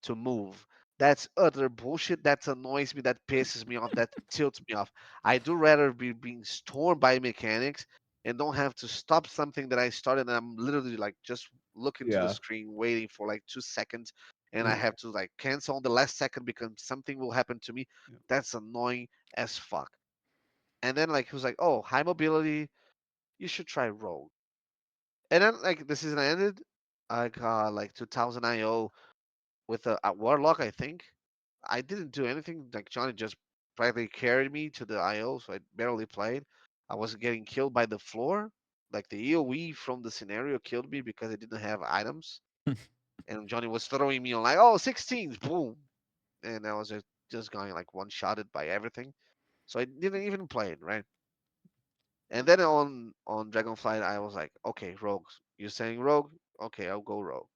to move. That's utter bullshit. That annoys me. That pisses me off. That tilts me off. I do rather be being stormed by mechanics and don't have to stop something that I started and I'm literally like just looking to the Yeah. screen waiting for like 2 seconds and I Yeah. have to like cancel on the last second because something will happen to me. Yeah. That's annoying as fuck. And then like he was like, "Oh, high mobility, you should try rogue." And then like the season ended, I got like 2000 IO with a warlock, I think. I didn't do anything. Like Johnny just practically carried me to the IO, so I barely played. I was getting killed by the floor. Like the EOE from the scenario killed me because I didn't have items. And Johnny was throwing me on like, oh, 16s, boom. And I was just going like one shotted by everything. So I didn't even play it, right? And then on Dragonflight, I was like, okay, rogues. You're saying rogue? Okay, I'll go rogue.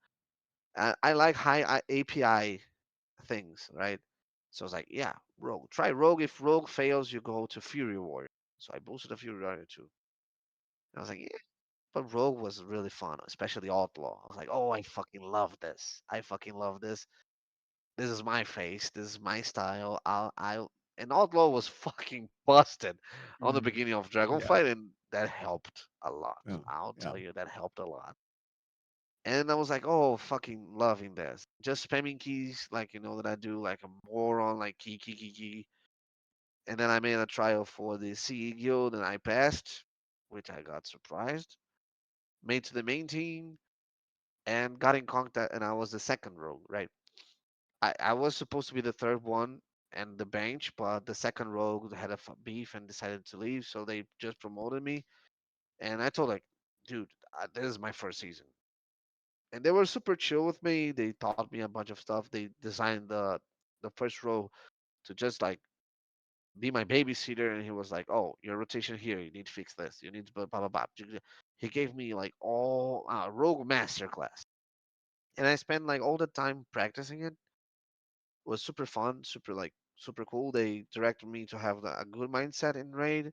I like high API things, right? So I was like, yeah, rogue. Try rogue. If rogue fails, you go to Fury Warrior. So I boosted a Fury Warrior too. And I was like, yeah, but rogue was really fun, especially outlaw. I was like, oh, I fucking love this. I fucking love this. This is my face. This is my style. I'll. And outlaw was fucking busted on the Mhm. beginning of Yeah. Dragonflight, and that helped a lot. Yeah. I'll Yeah. tell you, that helped a lot. And I was like, oh, fucking loving this. Just spamming keys, like, that I do, like a moron, like key. And then I made a trial for the CE Guild and I passed, which I got surprised. Made to the main team and got in contact, and I was the second rogue, right? I was supposed to be the third one and the bench, but the second rogue had a beef and decided to leave, so they just promoted me. And I told, like, dude, this is my first season. And they were super chill with me. They taught me a bunch of stuff. They designed the first row to just like be my babysitter, and he was like, "Oh, your rotation here. You need to fix this. You need to blah blah blah." He gave me like all rogue master class, and I spent like all the time practicing it. It was super fun, super cool. They directed me to have a good mindset in raid.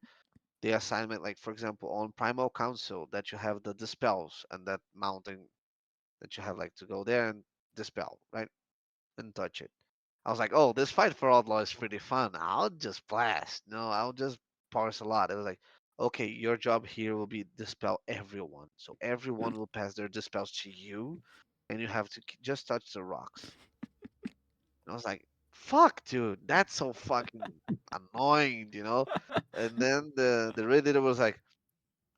The assignment, like for example, on Primal Council, that you have the dispels and that mountain that you have like to go there and dispel, right? And touch it. I was like, oh, this fight for Outlaw is pretty fun. I'll just blast. No, I'll just parse a lot. It was like, okay, your job here will be dispel everyone. So everyone will pass their dispels to you, and you have to just touch the rocks. And I was like, fuck, dude, that's so fucking annoying. And then the raid leader was like,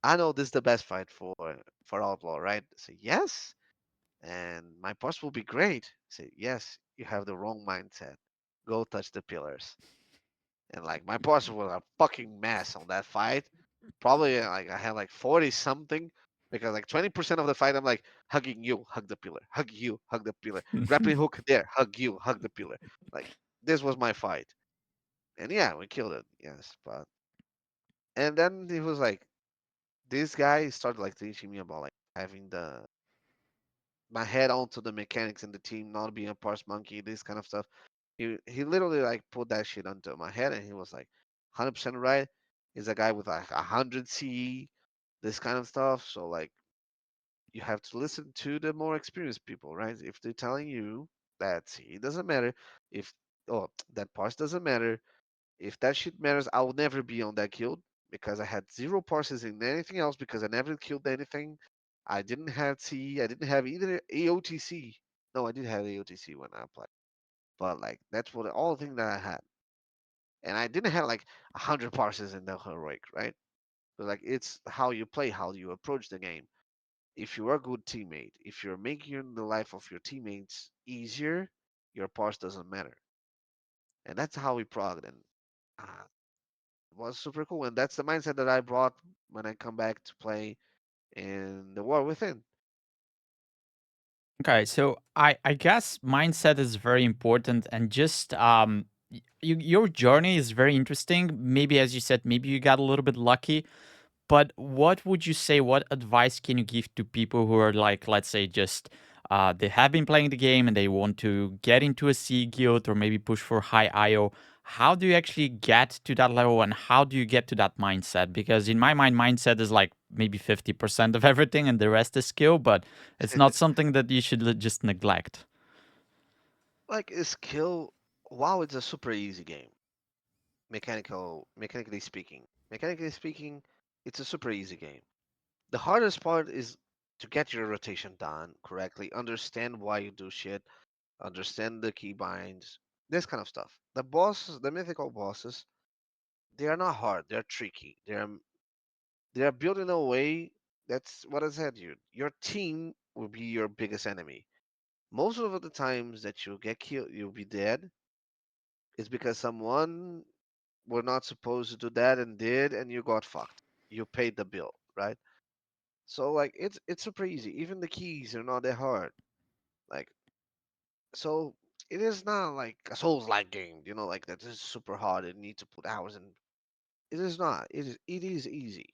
I know this is the best fight for Outlaw, right? I said, yes. And my parse will be great. I said, yes, you have the wrong mindset. Go touch the pillars. And like my parse was a fucking mess on that fight. Probably like I had like 40 something because like 20% of the fight I'm like hugging you, hug the pillar, hug you, hug the pillar, grappling hook there, hug you, hug the pillar. Like this was my fight. And yeah, we killed it. Yes, but and then he was like this guy started like teaching me about like having the my head onto the mechanics in the team, not being a parse monkey, this kind of stuff. He literally like put that shit onto my head, and he was like, 100% right. He's a guy with like 100 CE, this kind of stuff. So like, you have to listen to the more experienced people, right? If they're telling you that CE doesn't matter, if oh that parse doesn't matter, if that shit matters, I will never be on that guild because I had zero parses in anything else because I never killed anything. I didn't have CE. I didn't have either AOTC. No, I did have AOTC when I played, but like that's what all the thing that I had, and I didn't have like 100 parses in the heroic, right? But like it's how you play, how you approach the game. If you're a good teammate, if you're making the life of your teammates easier, your parse doesn't matter, and that's how we progged, and uh, it was super cool. And that's the mindset that I brought when I come back to play in the War Within. Okay, so I guess mindset is very important, and just your journey is very interesting. Maybe as you said, maybe you got a little bit lucky. But what would you say? What advice can you give to people who are like, let's say, just they have been playing the game and they want to get into a C guild or maybe push for high IO? How do you actually get to that level, and how do you get to that mindset? Because in my mind, mindset is like maybe 50% of everything, and the rest is skill. But it's not something that you should just neglect. Like a skill, wow, it's a super easy game. Mechanically speaking. Mechanically speaking, it's a super easy game. The hardest part is to get your rotation done correctly, understand why you do shit, understand the keybinds, this kind of stuff. The bosses, the mythical bosses, they are not hard. They're tricky. They're built in a way that's what I said. Your team will be your biggest enemy. Most of the times that you get killed, you'll be dead. Is because someone were not supposed to do that and did, and you got fucked. You paid the bill, right? So like it's super easy. Even the keys are not that hard. Like so, it is not like a Souls-like game. Like that is super hard and need to put hours in. It is not. It is easy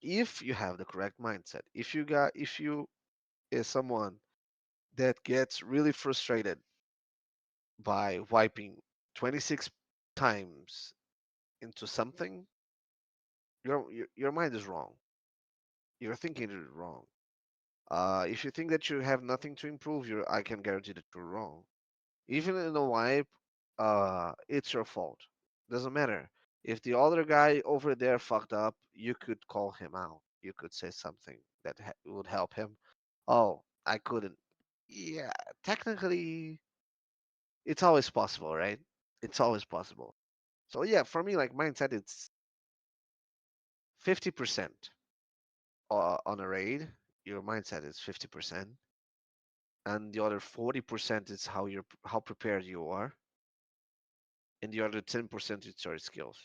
if you have the correct mindset. If you is someone that gets really frustrated by wiping 26 times into something, your mind is wrong. You're thinking it wrong. If you think that you have nothing to improve, I can guarantee that you're wrong. Even in a wipe, it's your fault. Doesn't matter. If the other guy over there fucked up, you could call him out. You could say something that would help him. Oh, I couldn't. Yeah, technically, it's always possible, right? It's always possible. So yeah, for me, like mindset, it's 50% on a raid. Your mindset is 50%, and the other 40% is how prepared you are, and the other 10% is your skills.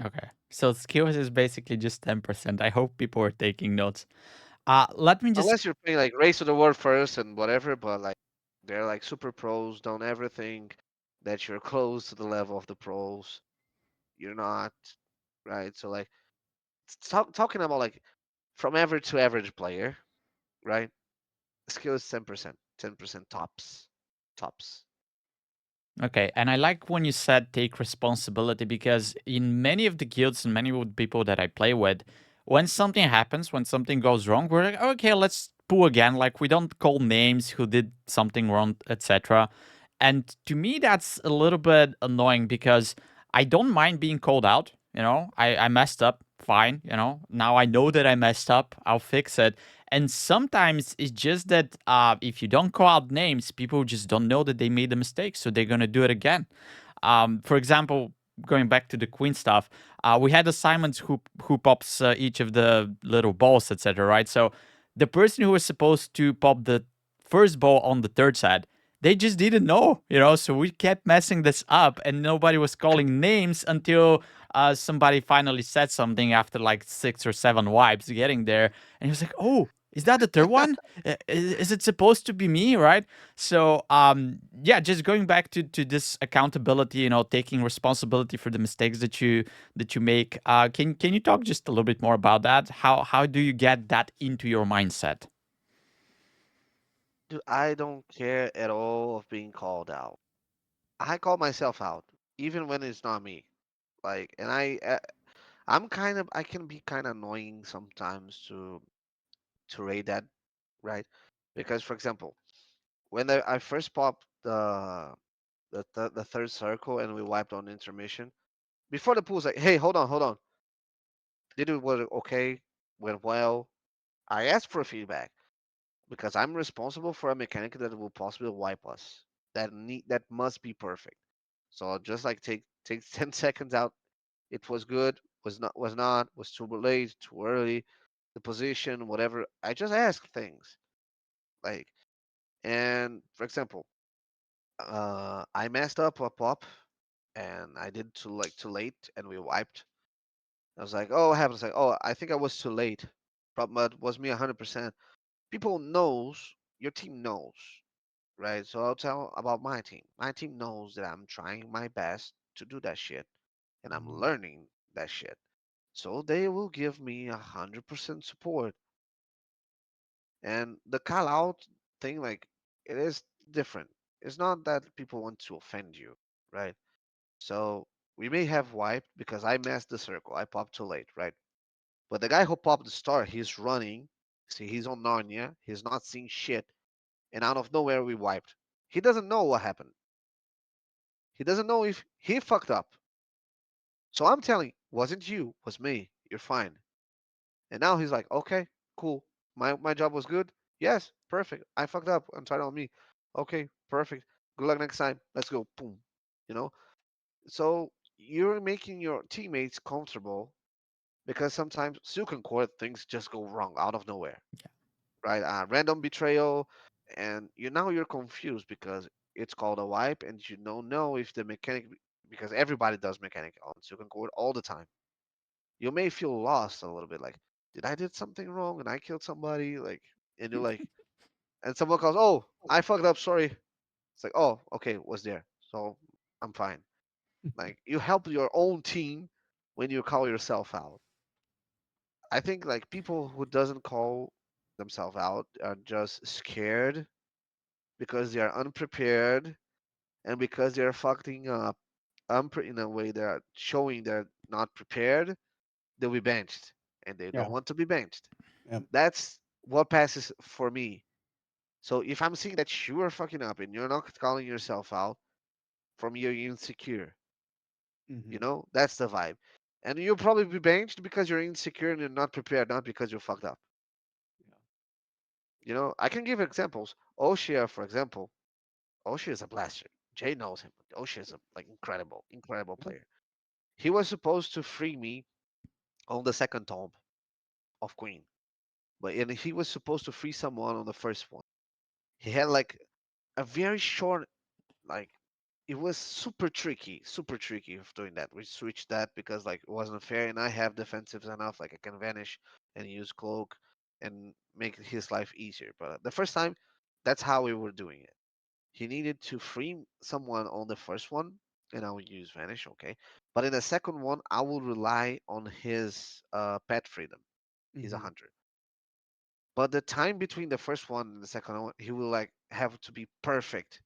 Okay. So skills is basically just 10%. I hope people are taking notes. Let me just Unless you're playing like Race to the World first and whatever, but like they're like super pros. Don't ever think that you're close to the level of the pros. You're not, right? So like talking about like from average to average player, right? Skill is 10%, 10% tops, tops. Okay, and I like when you said take responsibility because in many of the guilds and many of the people that I play with, when something happens, when something goes wrong, we're like, okay, let's pull again. Like we don't call names who did something wrong, etc. And to me, that's a little bit annoying because I don't mind being called out. I messed up, fine. Now I know that I messed up, I'll fix it. And sometimes it's just that if you don't call out names, people just don't know that they made a mistake, so they're gonna do it again. For example, going back to the queen stuff, we had assignments who pops each of the little balls, etc. Right? So the person who was supposed to pop the first ball on the third side, they just didn't know. So we kept messing this up, and nobody was calling names until somebody finally said something after like 6 or 7 wipes getting there, and he was like, "Oh, is that the third one? Is it supposed to be me, right?" So, yeah, just going back to this accountability, taking responsibility for the mistakes that you make. Can you talk just a little bit more about that? How do you get that into your mindset? Dude, I don't care at all of being called out. I call myself out, even when it's not me. Like, and I can be kind of annoying sometimes to rate that, right? Because, for example, when I first popped the third circle and we wiped on intermission, before the pool's like, hey, hold on, did it was okay, went well. I asked for feedback because I'm responsible for a mechanic that will possibly wipe us. That must be perfect. So I'll just like take 10 seconds out. It was good, was too late, too early, the position, whatever. I just ask things like, and for example, I messed up a pop, and I did too late, and we wiped. I was like, oh, what happened? It's like, oh, I think I was too late. But was me 100%. People knows, your team knows, right? So I'll tell about my team. My team knows that I'm trying my best to do that shit, and I'm learning that shit. So they will give me 100% support. And the call out thing, like, it is different. It's not that people want to offend you, right? So we may have wiped because I messed the circle. I popped too late, right? But the guy who popped the star, he's running. See, he's on Narnia. He's not seeing shit. And out of nowhere, we wiped. He doesn't know what happened. He doesn't know if he fucked up. So I'm telling, wasn't you, was me. You're fine. And now he's like, okay, cool. My job was good. Yes, perfect. I fucked up. I'm tired on me. Okay, perfect. Good luck next time. Let's go. Boom. You know. So you're making your teammates comfortable because sometimes Silken Court things just go wrong out of nowhere, right? Random betrayal, and you're confused because it's called a wipe, and you don't know if the mechanic, because everybody does mechanic on Silken Court all the time. You may feel lost a little bit, like, did I did something wrong and I killed somebody, like, and you're like, and someone calls, oh, I fucked up, sorry. It's like, oh, okay, was there, so I'm fine. Like, you help your own team when you call yourself out. I think like people who doesn't call themselves out are just scared because they are unprepared and because they're fucking up in a way they're showing they're not prepared, they'll be benched and they don't Yeah. want to be benched. Yeah. That's what passes for me. So if I'm seeing that you are fucking up and you're not calling yourself out, for me you're insecure. Hmm. That's the vibe. And you'll probably be benched because you're insecure and you're not prepared, not because you fucked up. I can give examples. Oshia, for example, Oshia is a blaster. Jay knows him. Oshia is a like incredible, incredible Yeah. player. He was supposed to free me on the second tomb of Queen, but and he was supposed to free someone on the first one. He had like a very short, like it was super tricky of doing that. We switched that because like it wasn't fair, and I have defensives enough, like I can vanish and use cloak and make his life easier. But the first time, that's how we were doing it. He needed to free someone on the first one, and I would use vanish, okay. But in the second one, I will rely on his pet freedom. He's a Hmm. hunter. But the time between the first one and the second one, he will like have to be perfect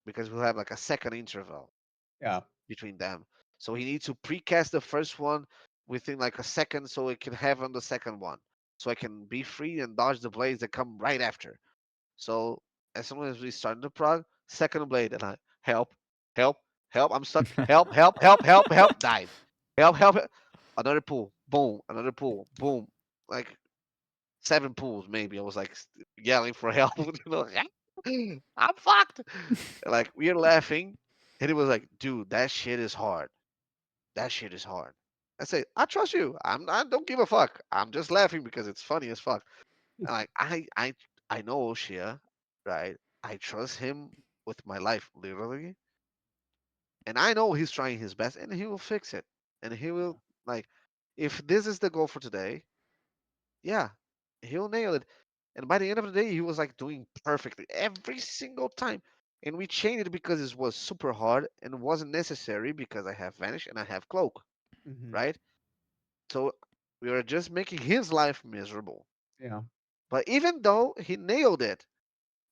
because we'll have like a second interval Yeah. between them. So he needs to precast the first one within like a second so it can have on the second one. So I can be free and dodge the blades that come right after. So as soon as we started the prog, second blade and I help, help, help, I'm stuck. Help, help, help, help, help, died. Help, help, help. Another pull, boom, another pull, boom. Like seven pulls maybe. I was like yelling for help. I'm fucked. Like we are laughing, and he was like, "Dude, that shit is hard. That shit is hard." I say, "I trust you. I don't give a fuck. I'm just laughing because it's funny as fuck." And like I know Oshia, right? I trust him with my life, literally, and I know he's trying his best, and he will fix it, and he will like, if this is the goal for today, yeah, he'll nail it. And by the end of the day, he was like doing perfectly every single time. And we changed it because it was super hard and wasn't necessary because I have Vanish and I have Cloak, Hmm. right? So we were just making his life miserable. Yeah. But even though he nailed it,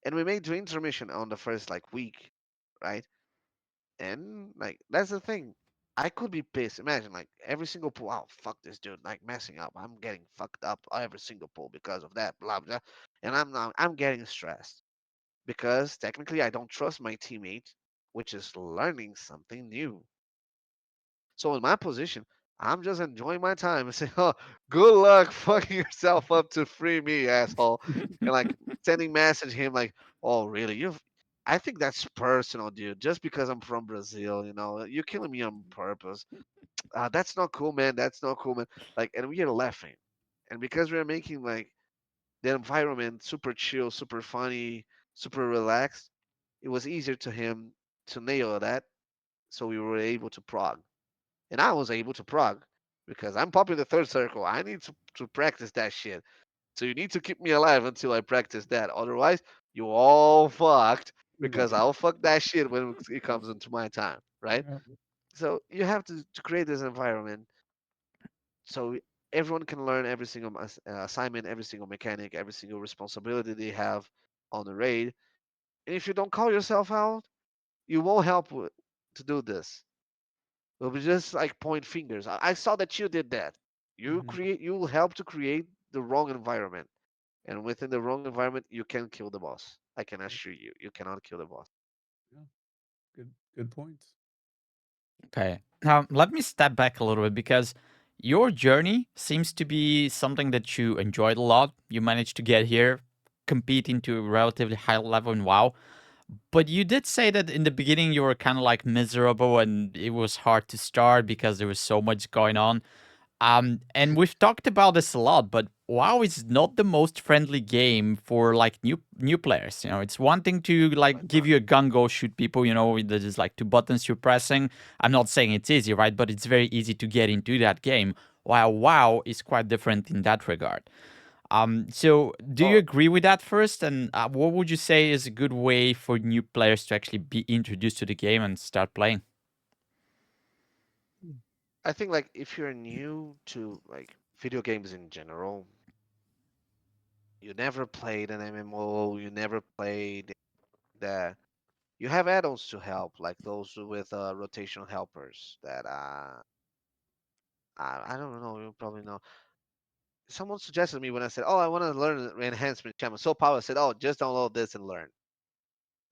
and we made the intermission on the first like week, right? And like that's the thing. I could be pissed. Imagine like every single pull. Oh fuck this dude! Like messing up. I'm getting fucked up every single pull because of that. Blah blah. And I'm not. I'm getting stressed because technically I don't trust my teammate, which is learning something new. So in my position, I'm just enjoying my time and saying, "Oh, good luck fucking yourself up to free me, asshole," and like sending message him like, "Oh, really? You've." I think that's personal, dude. Just because I'm from Brazil, you're killing me on purpose. That's not cool, man. That's not cool, man. Like, and we are laughing, and because we're making like the environment super chill, super funny, super relaxed, it was easier to him to nail that. So we were able to prog and I was able to prog because I'm popping the third circle. I need to practice that shit. So you need to keep me alive until I practice that. Otherwise, you all fucked Yeah. because I'll fuck that shit when it comes into my time, right? Yeah. So you have to create this environment so everyone can learn every single assignment, every single mechanic, every single responsibility they have on the raid. And if you don't call yourself out, you won't help to do this. We'll be just like point fingers. I saw that you did that. Hmm. You will help to create the wrong environment. And within the wrong environment, you can kill the boss. I can assure you, you cannot kill the boss. Yeah. Good. Good points. Okay. Now, let me step back a little bit because your journey seems to be something that you enjoyed a lot. You managed to get here, compete into a relatively high level in WoW. But you did say that in the beginning you were kind of like miserable and it was hard to start because there was so much going on. And we've talked about this a lot, but WoW is not the most friendly game for like new players. You know, it's one thing to Why like give not? you a gun, go shoot people. You know, there's just like two buttons you're pressing. I'm not saying it's easy, right? But it's very easy to get into that game. While WoW is quite different in that regard. So do you Well, agree with that first? And what would you say is a good way for new players to actually be introduced to the game and start playing? I think like if you're new to like video games in general, you never played an MMO, you never played that. You have add-ons to help, like those with rotational helpers that I don't know, you probably know. Someone suggested me when I said, "Oh, I want to learn an enhancement channel." So Power said, "Oh, just download this and learn."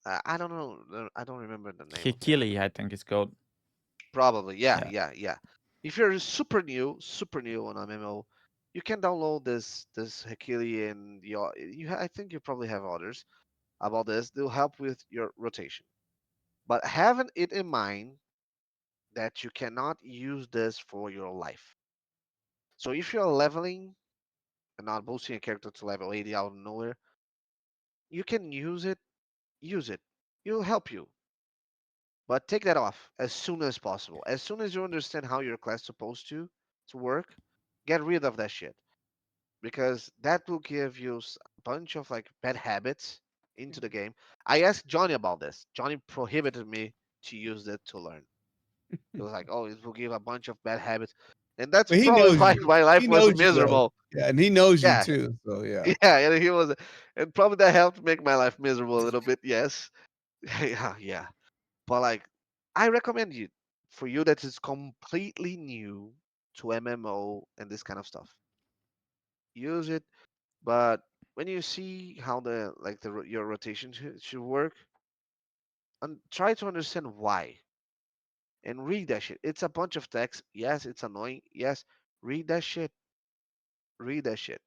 I don't know, I don't remember the name of it. Hikili, I think it's called. Probably, yeah, Yeah. yeah, yeah. If you're super new on MMO, you can download this Hakili and I think you probably have others about this. They'll help with your rotation. But having it in mind that you cannot use this for your life. So if you're leveling and not boosting a character to level 80 out of nowhere, you can use it. It'll help you. But take that off as soon as possible. As soon as you understand how your class is supposed to work, get rid of that shit because that will give you a bunch of like bad habits into the game. I asked Johnny about this. Johnny prohibited me to use it to learn. He was like, "Oh, it will give a bunch of bad habits," and that's But he probably knows why you. my life He was knows you though. miserable. Yeah, and he knows you Yeah, too. So yeah. yeah, and he was, and probably that helped make my life miserable a little bit. Yes, yeah, yeah. But like, I recommend you for you that is completely new to MMO and this kind of stuff. Use it, but when you see how your rotation should work, and try to understand why and read that shit. It's a bunch of text. Yes, it's annoying. Yes, read that shit. Read that shit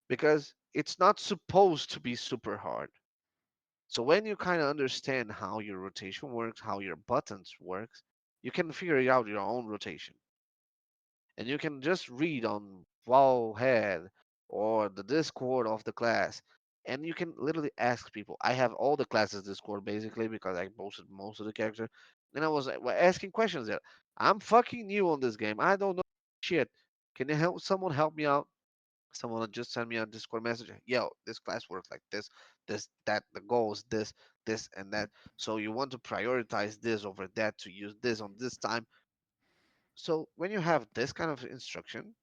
because it's not supposed to be super hard. So when you kind of understand how your rotation works, how your buttons works, you can figure out your own rotation. And you can just read on Wallhead or the Discord of the class, and you can literally ask people. I have all the classes Discord basically because I posted most of the character, and I was asking questions there. I'm fucking new on this game. I don't know shit. Can you help? Someone help me out? Someone just sent me a Discord message. Yo, this class works like this, that. The goal is this, and that. So you want to prioritize this over that to use this on this time. So when you have this kind of instruction,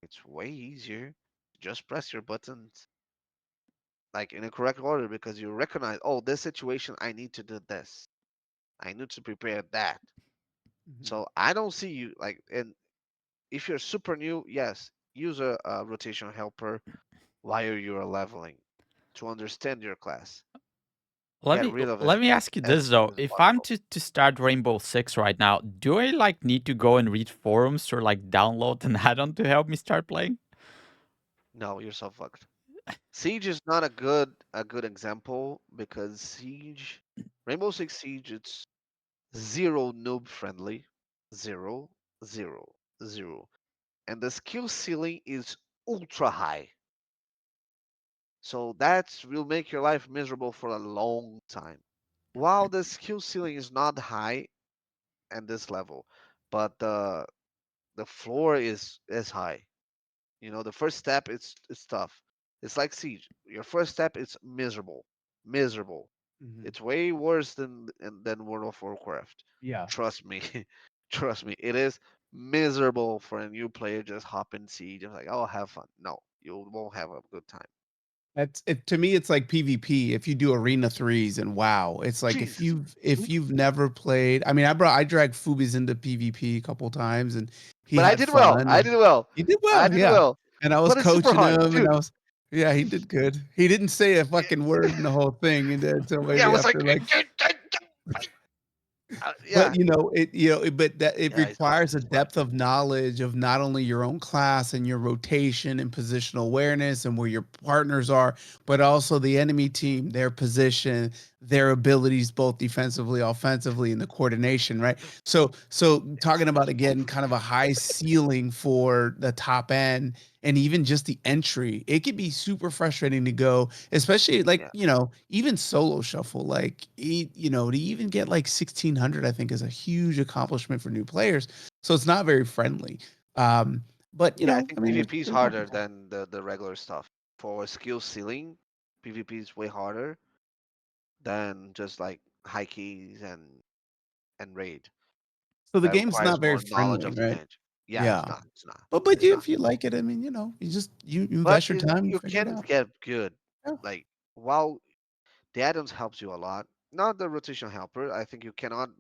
it's way easier to just press your buttons like in a correct order because you recognize, oh, this situation I need to do this. I need to prepare that. Mhm. So I don't see you like and if you're super new, yes, use a rotational helper while you're leveling to understand your class. Let Get me rid of it let me ask you as this soon though. as If I'm possible. to start Rainbow Six right now, do I like need to go and read forums or like download an add-on to help me start playing? No, you're so fucked. Siege is not a good example because Siege Rainbow Six Siege it's zero noob friendly. Zero, zero, zero. And the skill ceiling is ultra high. So that will make your life miserable for a long time. While the skill ceiling is not high at this level, but the floor is high. You know, the first step it's tough. It's like Siege. Your first step is miserable. Miserable. Mhm. It's way worse than World of Warcraft. Yeah. Trust me. Trust me. It is miserable for a new player just hop in Siege and like, oh, have fun. No, you won't have a good time. That's it to me, it's like PvP. If you do arena threes and WoW, it's like Jesus. if you've never played. I mean, I dragged Fubies into PvP a couple times and he But I had did well. fun I and did well. he did I well, did yeah. well. And I was But it's super coaching hard, him and dude. I was yeah, he did good. He didn't say a fucking word in the whole thing and then until Yeah, I maybe was after like, like but yeah, but that it yeah. It's hard. requires a It's hard. depth of knowledge of not only your own class and your rotation and positional awareness and where your partners are, but also the enemy team, their position, their abilities both defensively, offensively, and the coordination, right? So talking about again, kind of a high ceiling for the top end and even just the entry, it could be super frustrating to go, especially like, Yeah, even solo shuffle, like to even get like 1600, I think is a huge accomplishment for new players. So it's not very friendly. Um, but yeah. I I think mean, PvP is there's not. harder than the regular stuff. For skill ceiling, PvP is way harder than just like high keys and raid. So the That game's requires not very more knowledge friendly, of the right? game. Yeah, it's Yeah. not. It's not. But It's not. if you like it, I mean, you But invest your time, you you figure it can out. get good. Yeah. Like while the add-ons helps you a lot, not the rotation helper. I think you cannot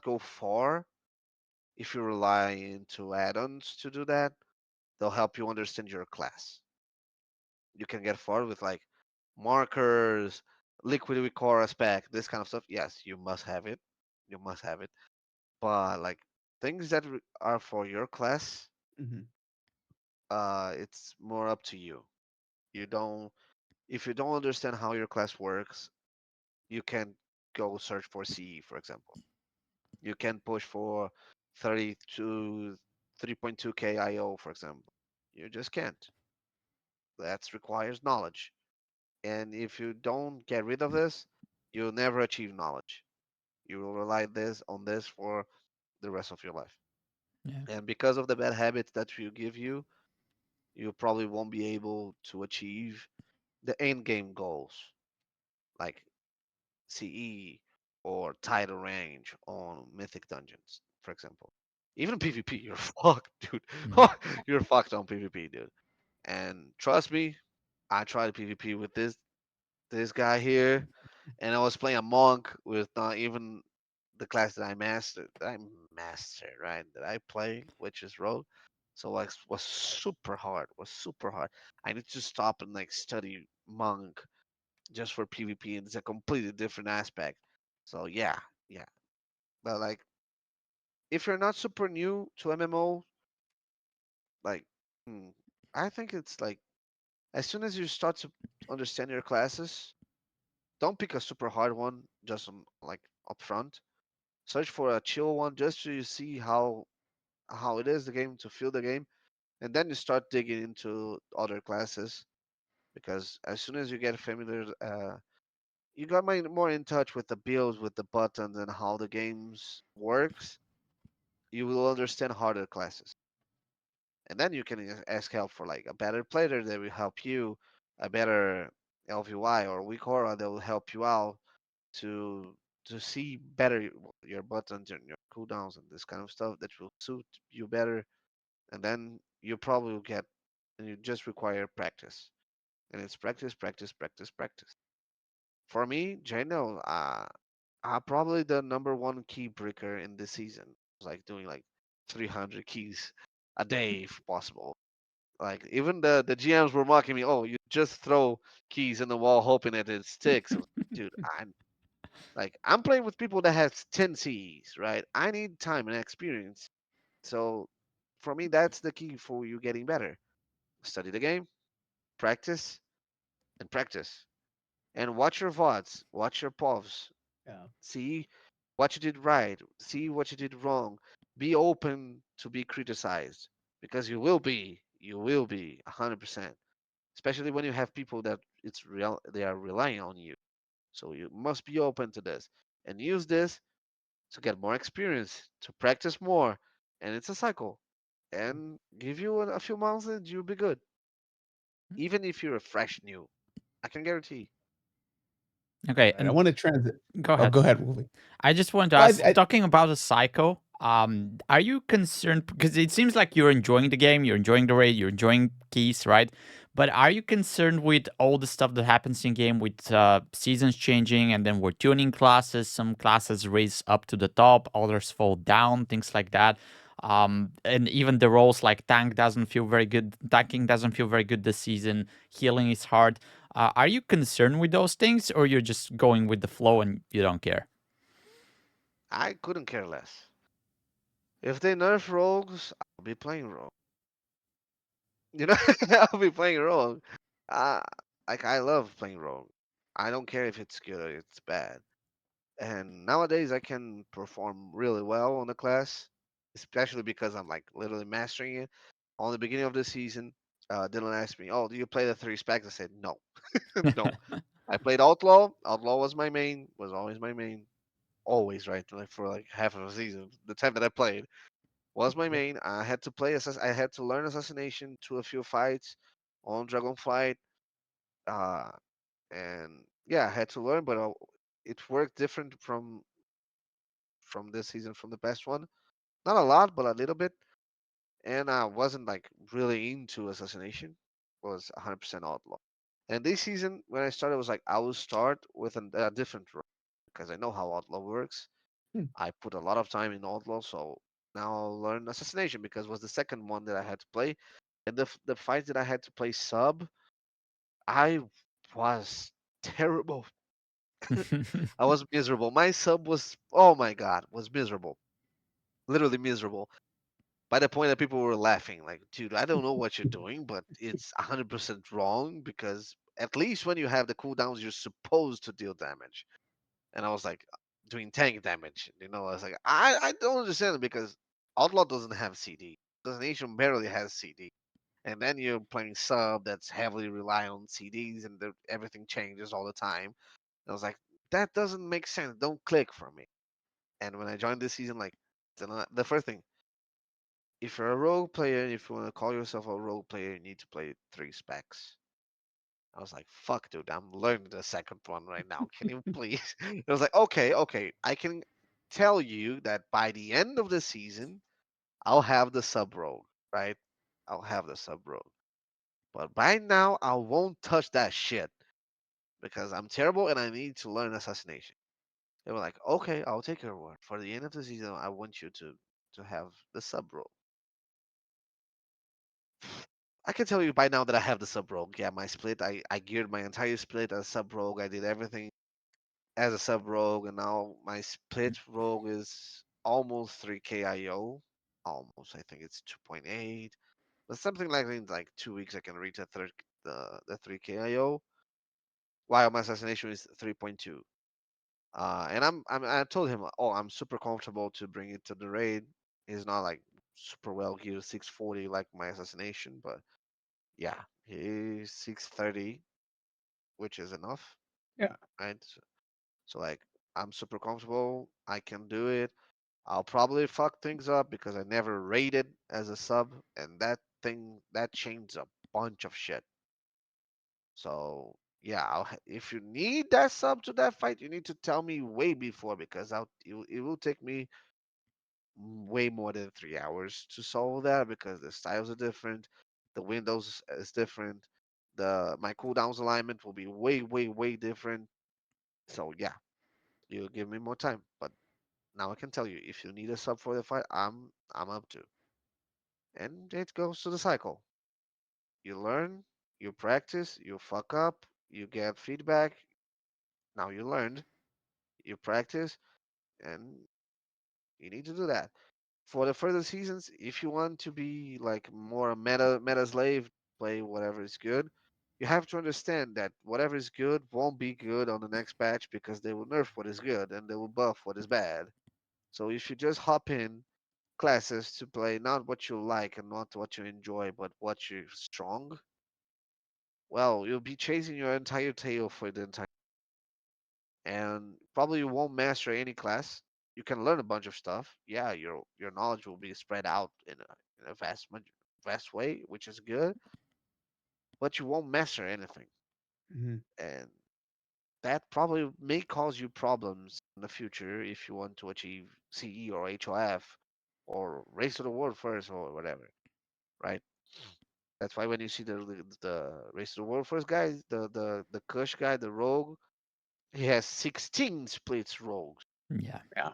go far if you rely into add-ons to do that. They'll help you understand your class. You can get far with like markers, liquid core aspect, this kind of stuff. Yes, you must have it. You must have it. But like things that are for your class, Mhm. it's more up to you. You don't if you don't understand how your class works, you can go search for CE, for example. You can push for 30 to 3.2k IO, for example. You just can't. That requires knowledge. And if you don't get rid of this, you'll never achieve knowledge. You will rely this on this for the rest of your life. Yeah. And because of the bad habits that will give you, you probably won't be able to achieve the end game goals, like CE or title range on Mythic dungeons, for example. Even PvP, you're fucked, dude. Mm. You're fucked on PvP, dude. And trust me, I tried PvP with this guy here, and I was playing a monk with not even the class that I mastered. Right? That I play, which is rogue. So like was super hard. Was super hard. I need to stop and like study monk just for PvP, and it's a completely different aspect. So yeah, yeah. But like, if you're not super new to MMO, like, hmm, I think it's like as soon as you start to understand your classes, don't pick a super hard one just like up front. Search for a chill one just so you see how it is the game to feel the game, and then you start digging into other classes because as soon as you get familiar, you got more in touch with the builds, with the buttons, and how the games works. You will understand harder classes, and then you can ask help for like a better player that will help you, a better LVY or weak aura that will help you out to see better your buttons and your cooldowns and this kind of stuff that will suit you better. And then you probably will get, and you just require practice, and it's practice, practice, practice, practice. For me, Jano, probably the number one key breaker in this season. Like doing like 300 keys a day if possible. Like even the GMs were mocking me. Oh, you just throw keys in the wall hoping that it sticks. I was like, dude, I'm playing with people that have 10 Cs, right? I need time and experience. So for me, that's the key for you getting better. Study the game, practice, and practice. And watch your VODs, watch your POVs, Yeah. see what you did right, see what you did wrong. Be open to be criticized because you will be 100%. Especially when you have people that it's real, they are relying on you. So you must be open to this and use this to get more experience, to practice more, and it's a cycle. And give you a few months and you'll be good. Even if you're a fresh new, I can guarantee. Okay, Right. I and want to transit. go Oh, ahead. go ahead, Wolvie. I just want to Well, ask, talking about the cycle, are you concerned? Because it seems like you're enjoying the game, you're enjoying the raid, you're enjoying keys, right? But are you concerned with all the stuff that happens in game with seasons changing and then we're tuning classes? Some classes raise up to the top, others fall down, things like that. And even the roles like tank doesn't feel very good. Tanking doesn't feel very good this season. Healing is hard. Are you concerned with those things, or you're just going with the flow and you don't care? I couldn't care less. If they nerf rogues, I'll be playing rogue. You know, I'll be playing rogue. Uh, like I love playing rogue. I don't care if it's good or it's bad. And nowadays I can perform really well on the class, especially because I'm like literally mastering it. On the beginning of the season, Dylan asked me, "Oh, do you play the three specs?" I said, "No, no." I played Outlaw. Outlaw was my main. Was always my main. Always, right? Like for like half of the season, the time that I played was my main. I had to play. I had to learn assassination to a few fights on Dragonflight. Uh, and yeah, I had to learn, but it worked different from this season from the past one. Not a lot, but a little bit. And I wasn't like really into assassination. Was 100% outlaw. And this season, when I started, was like I will start with a different role because I know how outlaw works. Hmm. I put a lot of time in outlaw, so now I'll learn assassination because it was the second one that I had to play. And the fight that I had to play sub, I was terrible. I was miserable. My sub was, oh my god, was miserable. Literally miserable. By the point that people were laughing, like, dude, I don't know what you're doing, but it's 100% wrong because at least when you have the cooldowns, you're supposed to deal damage. And I was like, doing tank damage. I was like, I don't understand it because Outlaw doesn't have CD. The Nation barely has CD. And then you're playing sub that's heavily rely on CDs and everything changes all the time. I was like, that doesn't make sense. Don't click for me. And when I joined this season, like the first thing, if you're a role player, if you want to call yourself a role player, you need to play three specs. I was like, fuck, dude, I'm learning the second one right now. Can you please? I was like, okay, okay. I can tell you that by the end of the season, I'll have the sub rogue, right? I'll have the sub rogue. But by now, I won't touch that shit because I'm terrible and I need to learn assassination. They were like, okay, I'll take your word. For the end of the season, I want you to have the sub rogue. I can tell you by now that I have the sub rogue. Yeah, my split, I geared my entire split as sub rogue. I did everything as a sub rogue, and now my split rogue is almost 3k IO. Almost, I think it's 2.8. But something like in like 2 weeks, I can reach the 3k IO. While my assassination is 3.2. And I told him, oh, I'm super comfortable to bring it to the raid. He's not like super well geared 640 like my assassination, but yeah, he's 630, which is enough, Yeah. right? So like I'm super comfortable. I can do it. I'll probably fuck things up because I never raided as a sub, and that changed a bunch of shit. So yeah, if you need that sub to that fight, you need to tell me way before because it will take me way more than 3 hours to solve that because the styles are different, the windows is different, the my cooldowns alignment will be way different. So yeah, you'll give me more time. But now I can tell you, if you need a sub for the fight, I'm up to. And it goes to the cycle. You learn, you practice, you fuck up, you get feedback. Now you learned, you practice, and you need to do that. For the further seasons, if you want to be like more a meta slave, play whatever is good, you have to understand that whatever is good won't be good on the next patch because they will nerf what is good and they will buff what is bad. So if you just hop in classes to play not what you like and not what you enjoy, but what you're strong, well, you'll be chasing your entire tail for the entire and probably you won't master any class. You can learn a bunch of stuff. Yeah, your knowledge will be spread out in a vast way, which is good, but you won't master anything. Mhm. And that probably may cause you problems in the future if you want to achieve CE or HOF or race to the world first or whatever, right? That's why when you see the race to the world first guy, the Kush guy, the rogue, he has 16 splits rogues. Yeah. Yeah.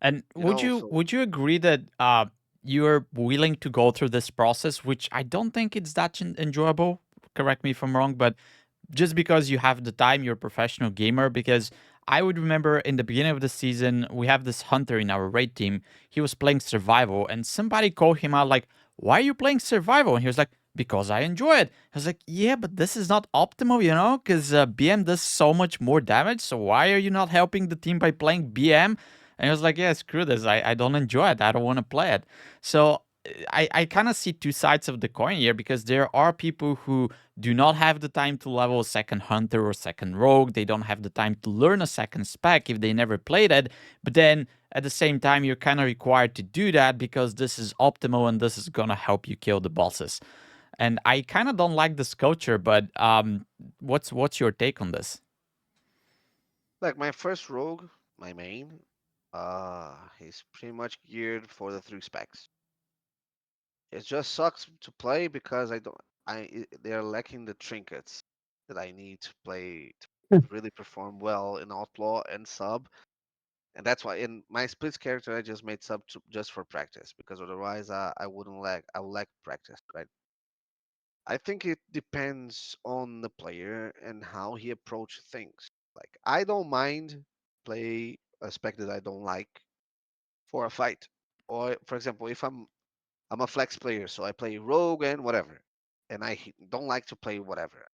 And would you So would you agree that you're willing to go through this process, which I don't think it's that enjoyable? Correct me if I'm wrong, but just because you have the time, you're a professional gamer. Because I would remember in the beginning of the season, we have this hunter in our raid team. He was playing survival, and somebody called him out like, "Why are you playing survival?" And he was like, because I enjoy it. I was like, yeah, but this is not optimal, because BM does so much more damage. So why are you not helping the team by playing BM? And I was like, yeah, screw this. I don't enjoy it. I don't want to play it. So I kind of see two sides of the coin here, because there are people who do not have the time to level a second hunter or second rogue. They don't have the time to learn a second spec if they never played it. But then at the same time, you're kind of required to do that because this is optimal and this is going to help you kill the bosses. And I kind of don't like this culture, but what's your take on this? Like my first rogue, my main, he's pretty much geared for the three specs. It just sucks to play because I don't. They're lacking the trinkets that I need to play to really perform well in outlaw and sub, and that's why in my splits character I just made sub just for practice because otherwise I wouldn't lack. I would lack practice, right? I think it depends on the player and how he approach things. Like I don't mind play a spec that I don't like for a fight, or for example, if I'm a flex player, so I play rogue and whatever. And don't like to play whatever,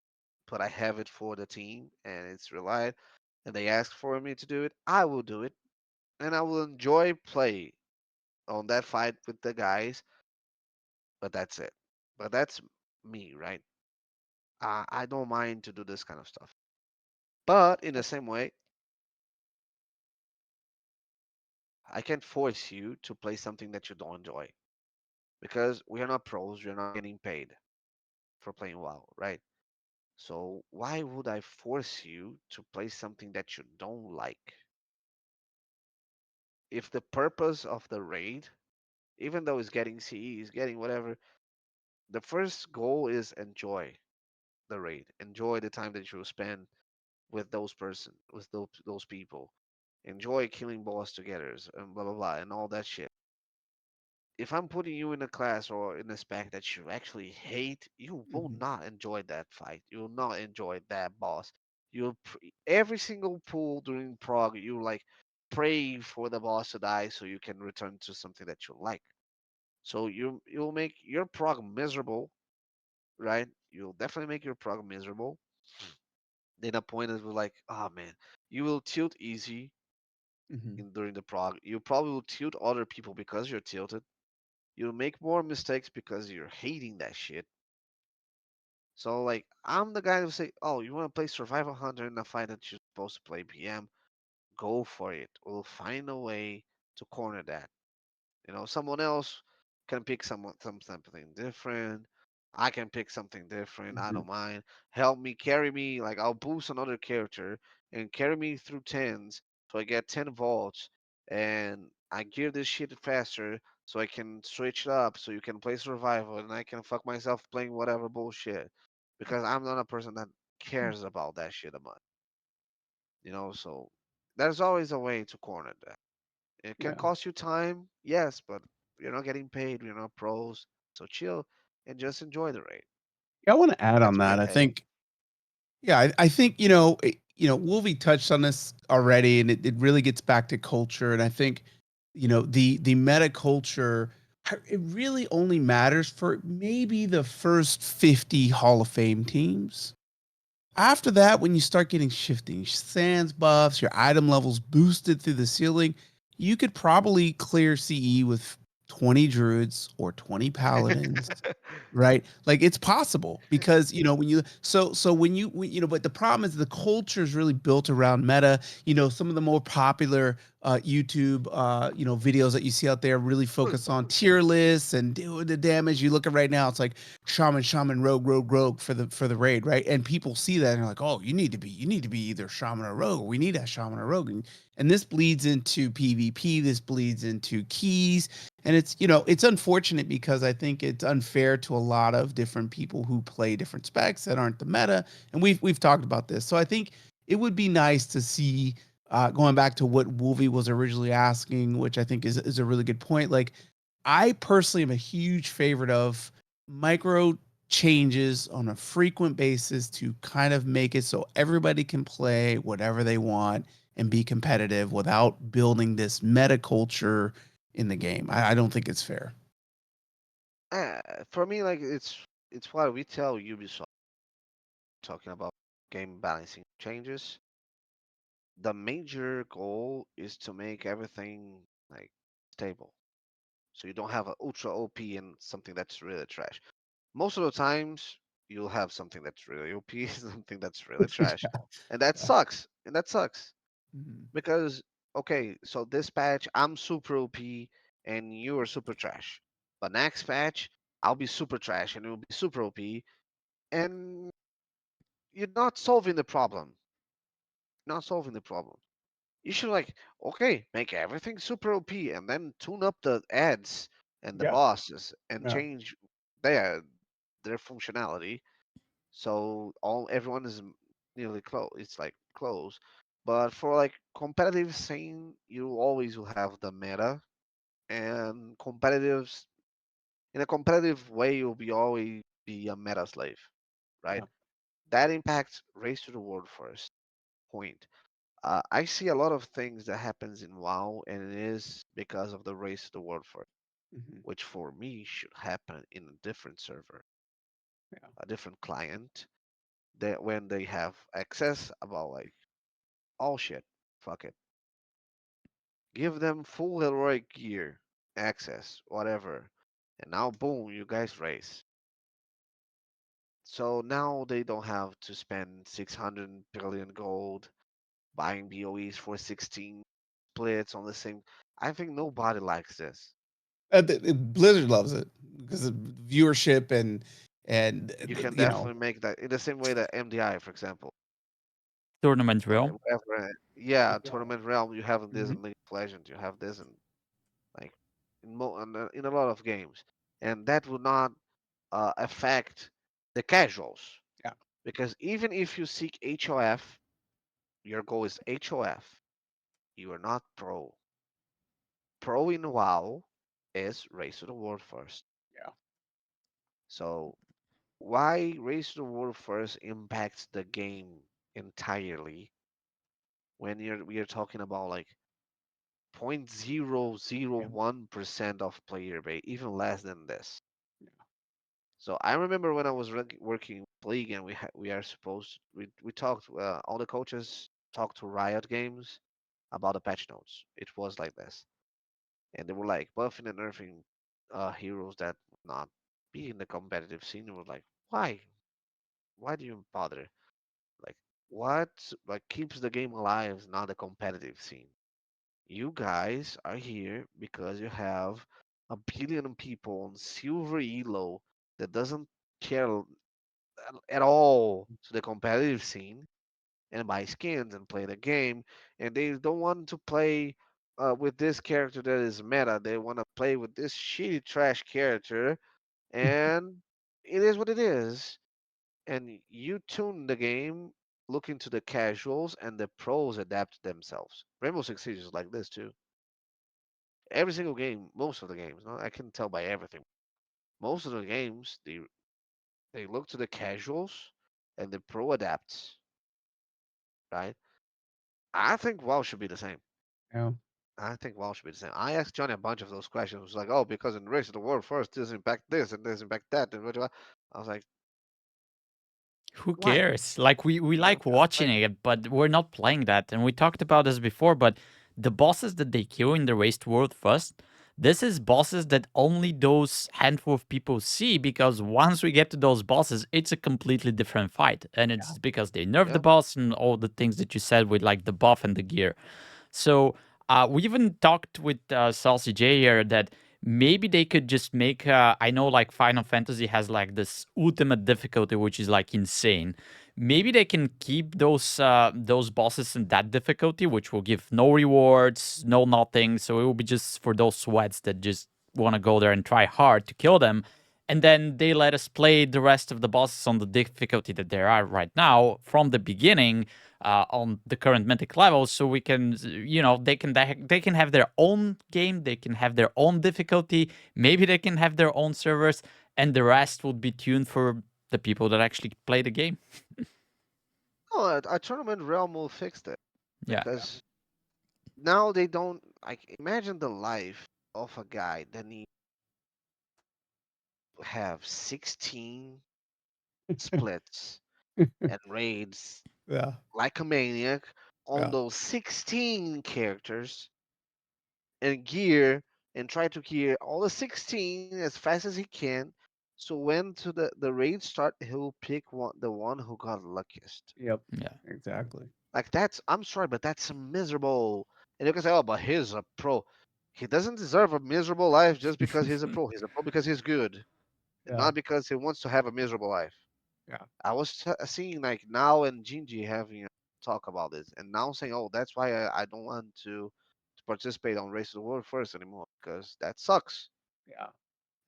but I have it for the team and it's relied and they ask for me to do it, I will do it and I will enjoy play on that fight with the guys, but that's it. But that's me, right? I don't mind to do this kind of stuff. But in the same way, I can't force you to play something that you don't enjoy because we are not pros, we're not getting paid for playing WoW, right? So why would I force you to play something that you don't like? If the purpose of the raid, even though it's getting CE, it's getting whatever, the first goal is enjoy the raid. Enjoy the time that you spend with those people. Enjoy killing boss together and blah blah blah and all that shit. If I'm putting you in a class or in a spec that you actually hate, you will Mhm. not enjoy that fight. You will not enjoy that boss. Every single pull during prog, you like pray for the boss to die so you can return to something that you like. So you'll make your prog miserable, right? You'll definitely make your prog miserable. Then a point is like, oh man, you will tilt easy Mhm. during the prog. You probably will tilt other people because you're tilted. You'll make more mistakes because you're hating that shit. So like I'm the guy who say, "Oh, you want to play Survival Hunter in a fight that you're supposed to play PM? Go for it. We'll find a way to corner that." Someone else can pick something different. I can pick something different. I Mhm. don't mind. Help me, carry me. Like I'll boost another character and carry me through tens, so I get 10 volts, and I gear this shit faster, so I can switch it up, so you can play survival, and I can fuck myself playing whatever bullshit, because I'm not a person that cares about that shit a much. So there's always a way to corner that. It can Yeah. cost you time, yes, but you're not getting paid. You're not pros, so chill and just enjoy the raid. Yeah, I want to add That's on my that. I take. think, yeah, I think, Wolvie touched on this already, and it really gets back to culture. And I think, the meta culture, it really only matters for maybe the first 50 Hall of Fame teams. After that, when you start getting shifting sands buffs, your item levels boosted through the ceiling, you could probably clear CE with 20 druids or 20 paladins, right? Like it's possible because when you but the problem is the culture is really built around meta. Some of the more popular YouTube videos that you see out there really focus on tier lists and doing the damage. You look at right now, it's like shaman, rogue, rogue for the raid, right? And people see that and they're like, oh, you need to be either shaman or rogue. We need a shaman or rogue. And this bleeds into PvP. This bleeds into keys. And it's unfortunate because I think it's unfair to a lot of different people who play different specs that aren't the meta. And we've talked about this. So I think it would be nice to see, going back to what Wolvie was originally asking, which I think is a really good point. Like, I personally am a huge favorite of micro changes on a frequent basis to kind of make it so everybody can play whatever they want and be competitive without building this meta culture in the game. I don't think it's fair. For me, like it's it's what we tell Ubisoft talking about game balancing changes. The major goal is to make everything like stable. So you don't have an ultra OP and something that's really trash. Most of the times you'll have something that's really OP, something that's really trash. Yeah. And that Yeah. sucks. And that sucks. Mhm. Because okay, so this patch I'm super OP and you are super trash. But next patch I'll be super trash and you'll be super OP and you're not solving the problem. Not solving the problem. You should like okay, make everything super OP and then tune up the ads and the Yeah. bosses and Yeah. change their functionality so all everyone is nearly close. It's like close. But for like competitive scene, you always will have the meta and competitives in a competitive way you'll be always be a meta slave, right? Yeah. That impacts race to the world first point. I see a lot of things that happens in WoW, and it is because of the race to the world first, Mhm. which for me should happen in a different server, Yeah. a different client. That when they have access about like all shit, fuck it, give them full heroic gear, access, whatever, and now boom, you guys race. So now they don't have to spend 600 billion gold buying BOEs for 16 splits on the same. I think nobody likes this. Blizzard loves it because of viewership and You can you know. definitely make that in the same way that MDI, for example, Tournament realm. whatever. Yeah, Yeah. tournament realm, you have this Mhm. in League of Legends, you have this in like in a lot of games, and that would not affect the casuals Yeah. because even if you seek HOF, your goal is HOF. You are not pro. Pro in WoW is race to the world first. Yeah. So why race to the world first impacts the game entirely when we are talking about like Yeah. 0.001% of player base, even less than this. Yeah. So I remember when I was working with League and we are supposed we talked all the coaches talked to Riot Games about the patch notes. It was like this, and they were like buffing and nerfing heroes that would not be in the competitive scene. It was like why? Why do you bother? Like what like keeps the game alive is not the competitive scene. You guys are here because you have a billion people on silver elo that doesn't care at all to the competitive scene and buy skins and play the game, and they don't want to play with this character that is meta. They want to play with this shitty trash character, and it is what it is. And you tune the game, look into the casuals, and the pros adapt themselves. Rainbow Six Siege is like this too. Every single game, most of the games, no, I can tell by everything. Most of the games, they look to the casuals, and the pro adapts, right? I think WoW should be the same. Yeah. I think WoW should be the same. I asked Johnny a bunch of those questions. It was like, oh, because in Race of the World first, this impact this and this impact that, and what. I was like, Who why? cares? Like we I like watching like, it, but we're not playing that. And we talked about this before, but the bosses that they kill in the Waste World first, this is bosses that only those handful of people see because once we get to those bosses, it's a completely different fight. And it's because they nerf the yeah. boss and all the things that you said with like the buff and the gear. So we even talked with SaucyJay here that maybe they could just make. I know like Final Fantasy has like this ultimate difficulty, which is like insane. Maybe they can keep those bosses in that difficulty, which will give no rewards, no nothing. So it will be just for those sweats that just want to go there and try hard to kill them, and then they let us play the rest of the bosses on the difficulty that they are right now from the beginning on the current mythic level, so we can, they can have their own game, they can have their own difficulty, maybe they can have their own servers, and the rest would be tuned for the people that actually play the game. No, a tournament realm will fix that Yeah. because now they don't like imagine the life of a guy that needs have 16 splits and raids Yeah. like a maniac on Yeah. those 16 characters and gear and try to gear all the 16 as fast as he can. So when the raid start, he'll pick the one who got luckiest. Yep. Yeah. Exactly. Like that's I'm sorry, but that's miserable. And you can say, oh, but he's a pro. He doesn't deserve a miserable life just because he's a pro. He's a pro because he's good, and Yeah. not because he wants to have a miserable life. Yeah. I was seeing like now and Gingy having a talk about this, and now saying, "Oh, that's why I don't want to participate on Race of the World first anymore because that sucks." Yeah.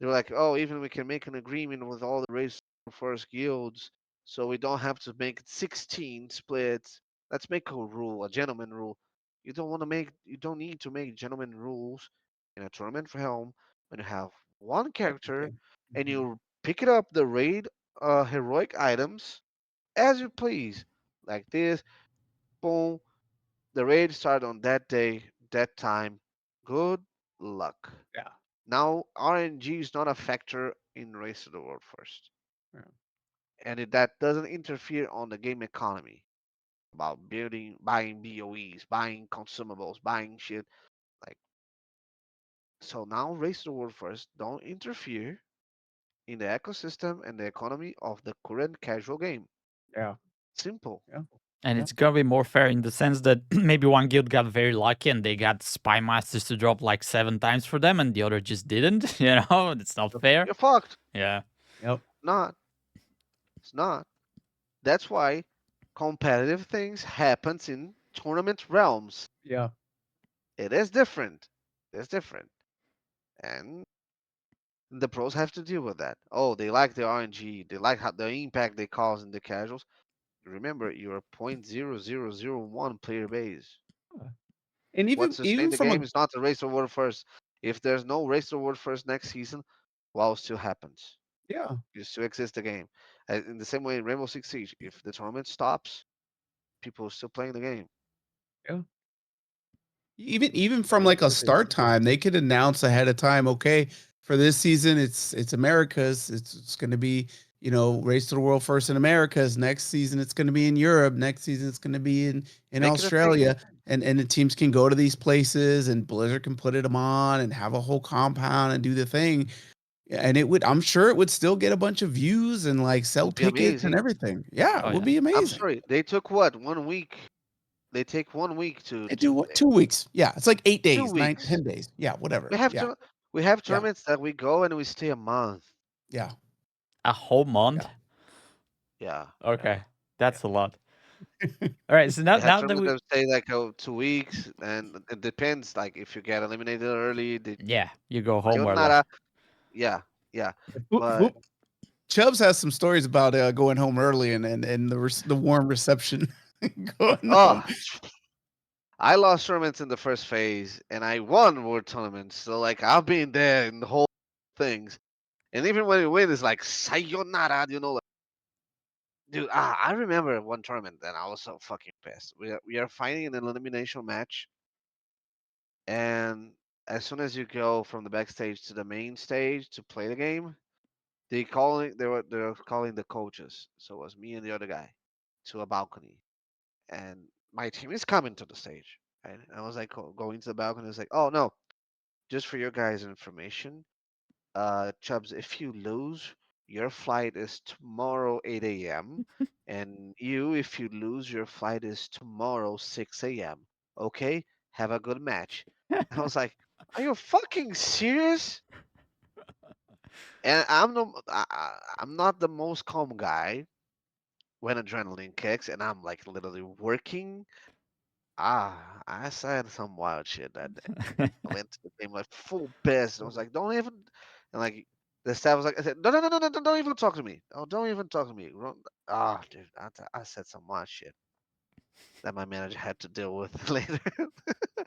They were like, "Oh, even we can make an agreement with all the Race of the World first guilds, so we don't have to make 16 splits. Let's make a rule, a gentleman rule. You don't need to make gentleman rules in a tournament for Helm when you have one character Everything. and Mhm. you pick it up the raid heroic items as you please. Like this, boom, the raid started on that day, that time. Good luck. Yeah. Now RNG is not a factor in Race of the World first, Yeah. and that doesn't interfere on the game economy about building, buying BOEs, buying consumables, buying shit. Like so now Race of the World first don't interfere in the ecosystem and the economy of the current casual game. Yeah. Simple. Yeah. And Yeah. it's gonna be more fair in the sense that maybe one guild got very lucky and they got spy masters to drop like 7 times for them, and the other just didn't. You know, it's not fair. You're fucked. Yeah. Yep. Not. It's not. That's why competitive things happens in tournament realms. Yeah. It is different. It's different. And the pros have to deal with that. Oh, they like the RNG. They like how the impact they cause in the casuals. Remember, you're a 0.0001 player base. And What's even to say even the from game a is not the race to world first? If there's no race to world first next season, WoW still happens. yeah. You still exist the game. In the same way in Rainbow Six Siege, if the tournament stops, people are still playing the game. Yeah. Even from It is like a what it is. start time, they could announce ahead of time, okay, for this season it's Americas. It's gonna be, Race to the World first in Americas. Next season it's gonna be in Europe. Next season it's gonna be in Make it a thing. Australia. And the teams can go to these places and Blizzard can put them on and have a whole compound and do the thing. And I'm sure it would still get a bunch of views and like sell Would be tickets and amazing. everything. Yeah, it Oh would yeah. be I'm amazing. sorry. They took what? 1 week. They take 1 week They do what, to 2 weeks. Yeah, it's like 2 8 days, nine, weeks. 10 days. Yeah, We whatever. have Yeah, to we have yeah, tournaments that we go and we stay a month. yeah, A whole month. yeah, Yeah, yeah, Okay, yeah. that's a lot. All right. So now We have now that tournaments we that stay like 2 weeks, and it depends. Like if you get eliminated early, the yeah, you go home early. sayonara. Yeah, yeah. But Who Chubbs has some stories about going home early and the warm reception going home. oh, I lost tournaments in the first phase, and I won world tournaments. So like I've been there in the whole things, and even when we win, it's like sayonara. Like, dude, I remember one tournament, and I was so fucking pissed. We are fighting in an elimination match, and as soon as you go from the backstage to the main stage to play the game, they were calling the coaches. So it was me and the other guy to a balcony, and my team is coming to the stage. Right? I was like going to the balcony. I was like, oh no, just for your guys' information, Chubbs, if you lose, your flight is tomorrow 8 a.m. And you, if you lose, your flight is tomorrow 6 a.m. Okay? Have a good match. I was like, are you fucking serious? And I'm not the most calm guy when adrenaline kicks, and I'm like literally working. I said some wild shit that day. I went to the game like full pissed. I was like, don't even, and like the staff was like, I said, no, no, no, no, no, don't even talk to me. Oh, don't even talk to me. Dude, I said some wild shit that my manager had to deal with later.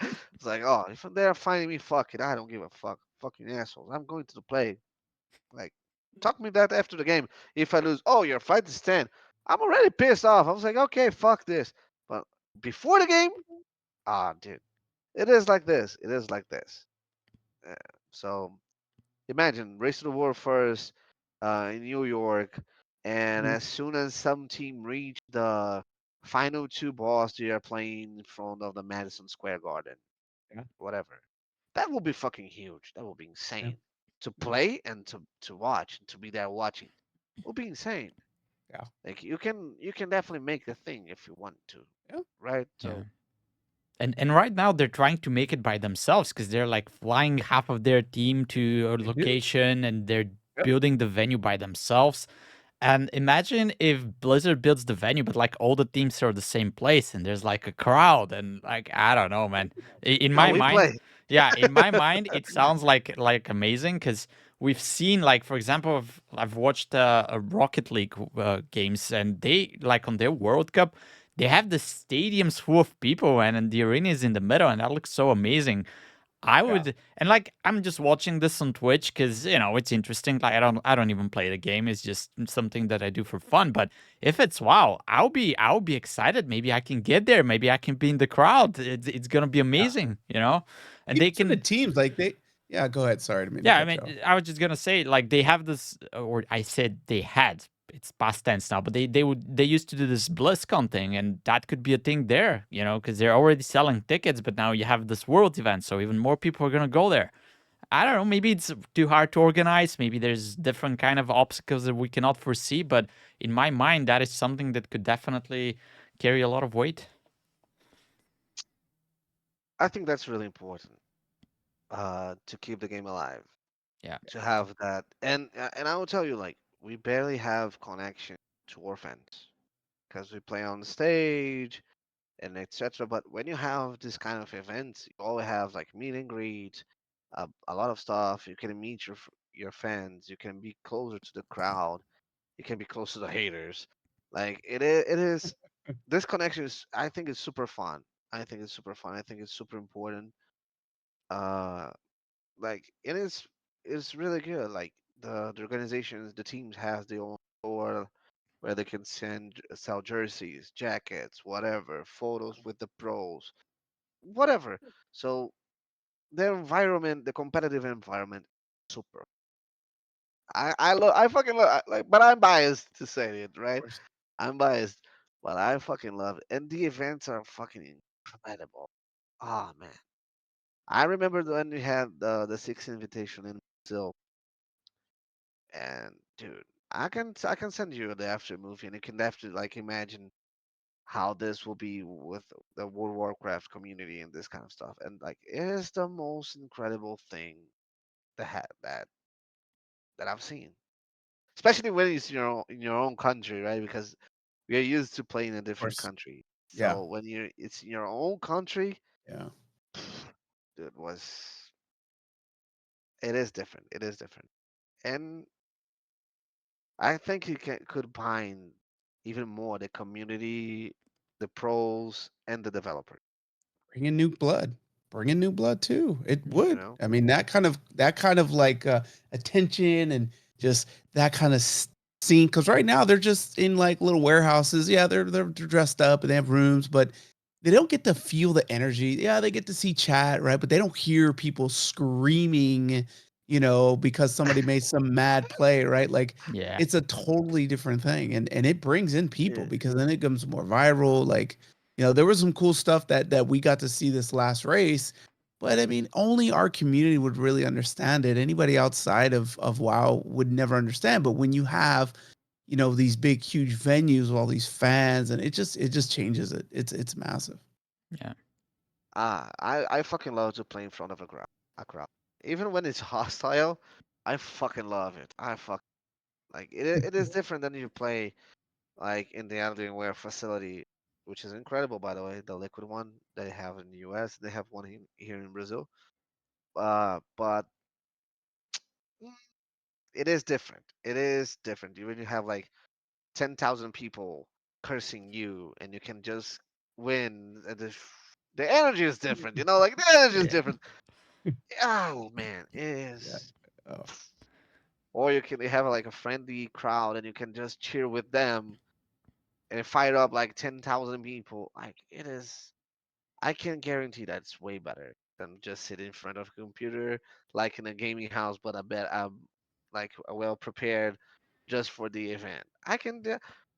It's like, oh, if they're finding me, fuck it, I don't give a fuck, fucking assholes. I'm going to the play. Like, talk me that after the game. If I lose, oh, your fight is 10. I'm already pissed off. I was like, okay, fuck this. But before the game, dude, it is like this. It is like this. Uh, so imagine Race to the War first. in New York, and Mhm. as soon as some team reach the final two boss, they are playing in front of the Madison Square Garden, Yeah, whatever. That will be fucking huge. That will be yeah, insane to yeah, play and to watch and to be there watching. Will be insane. yeah, Like you can definitely make a thing if you want to, yeah. right? Yeah. So And right now they're trying to make it by themselves because they're like flying half of their team to a They do. location and they're Yep. building the venue by themselves. And imagine if Blizzard builds the venue, but like all the teams are the same place and there's like a crowd and like I don't know, man. In how my we mind, play. yeah, in my mind, it sounds like amazing because we've seen like for example, I've watched a Rocket League games and they like on their World Cup, they have the stadiums full of people and the arena is in the middle and that looks so amazing. I Yeah. would, and like I'm just watching this on Twitch because it's interesting. Like I don't even play the game. It's just something that I do for fun. But if it's WoW, I'll be excited. Maybe I can get there. Maybe I can be in the crowd. It's gonna be Yeah. amazing. And Even they for the can. teams, like they. Yeah, go ahead. Sorry, I didn't mean to Yeah, I cut mean, you off. I was just gonna say like they have this, or I said they had. It's past tense now, but they used to do this BlizzCon thing, and that could be a thing there, because they're already selling tickets. But now you have this world event, so even more people are gonna go there. I don't know. Maybe it's too hard to organize. Maybe there's different kind of obstacles that we cannot foresee. But in my mind, that is something that could definitely carry a lot of weight. I think that's really important to keep the game alive, Yeah. to have that. And I will tell you, like, we barely have connection to our fans because we play on stage and etc. But when you have this kind of events, you always have like meet and greet, a lot of stuff. You can meet your fans. You can be closer to the crowd. You can be close to the haters. Like it is this connection is, I think, it's super fun. I think it's super fun. I think it's super important. Uh, like it's really good. Like the organizations, the teams has their own store where they can sell jerseys, jackets, whatever, photos with the pros, whatever. So the environment, the competitive environment, super. I fucking love, like, but I'm biased to say it, Of right? course. I'm biased, but I fucking love it, and the events are fucking incredible. Oh man, I remember when we had the sixth invitation in Brazil, and dude, I can send you the after movie, and you can after like imagine how this will be with the World of Warcraft community and this kind of stuff, and like it is the most incredible thing that I've seen, especially when it's in your own country, right? Because we are used to playing in a Of different course. country. Yeah. So when it's in your own country, Yeah. it was it is different. It is different, and I think you could bind even more the community, the pros, and the developer. Bring in new blood. Bring in new blood too. It You would. know, I mean, that kind of like attention and just that kind of scene. Because right now they're just in like little warehouses. Yeah, they're dressed up and they have rooms, but they don't get to feel the energy. Yeah, they get to see chat, right? But they don't hear people screaming, because somebody made some mad play, right? Like Yeah. it's a totally different thing, and it brings in people yeah, because then it becomes more viral. Like there was some cool stuff that we got to see this last race, but I mean, only our community would really understand it. Anybody outside of WoW would never understand. But when you have, these big, huge venues with all these fans, and it just changes it. It's massive. Yeah. I fucking love to play in front of a crowd, even when it's hostile. I fucking love it. I fuck like it is different than you play like in the Alienware facility, which is incredible, by the way. The liquid one they have in the US, they have one here in Brazil. But mm, it is different. It is different. When you have like 10,000 people cursing you, and you can just win. And the energy is different. Like the energy is Yeah. different. Oh man, it Yeah. is. Oh, Or you can have like a friendly crowd, and you can just cheer with them and fire up like 10,000 people. Like it is. I can guarantee that it's way better than just sitting in front of a computer, like in a gaming house. But I bet. like well prepared just for the event. I can.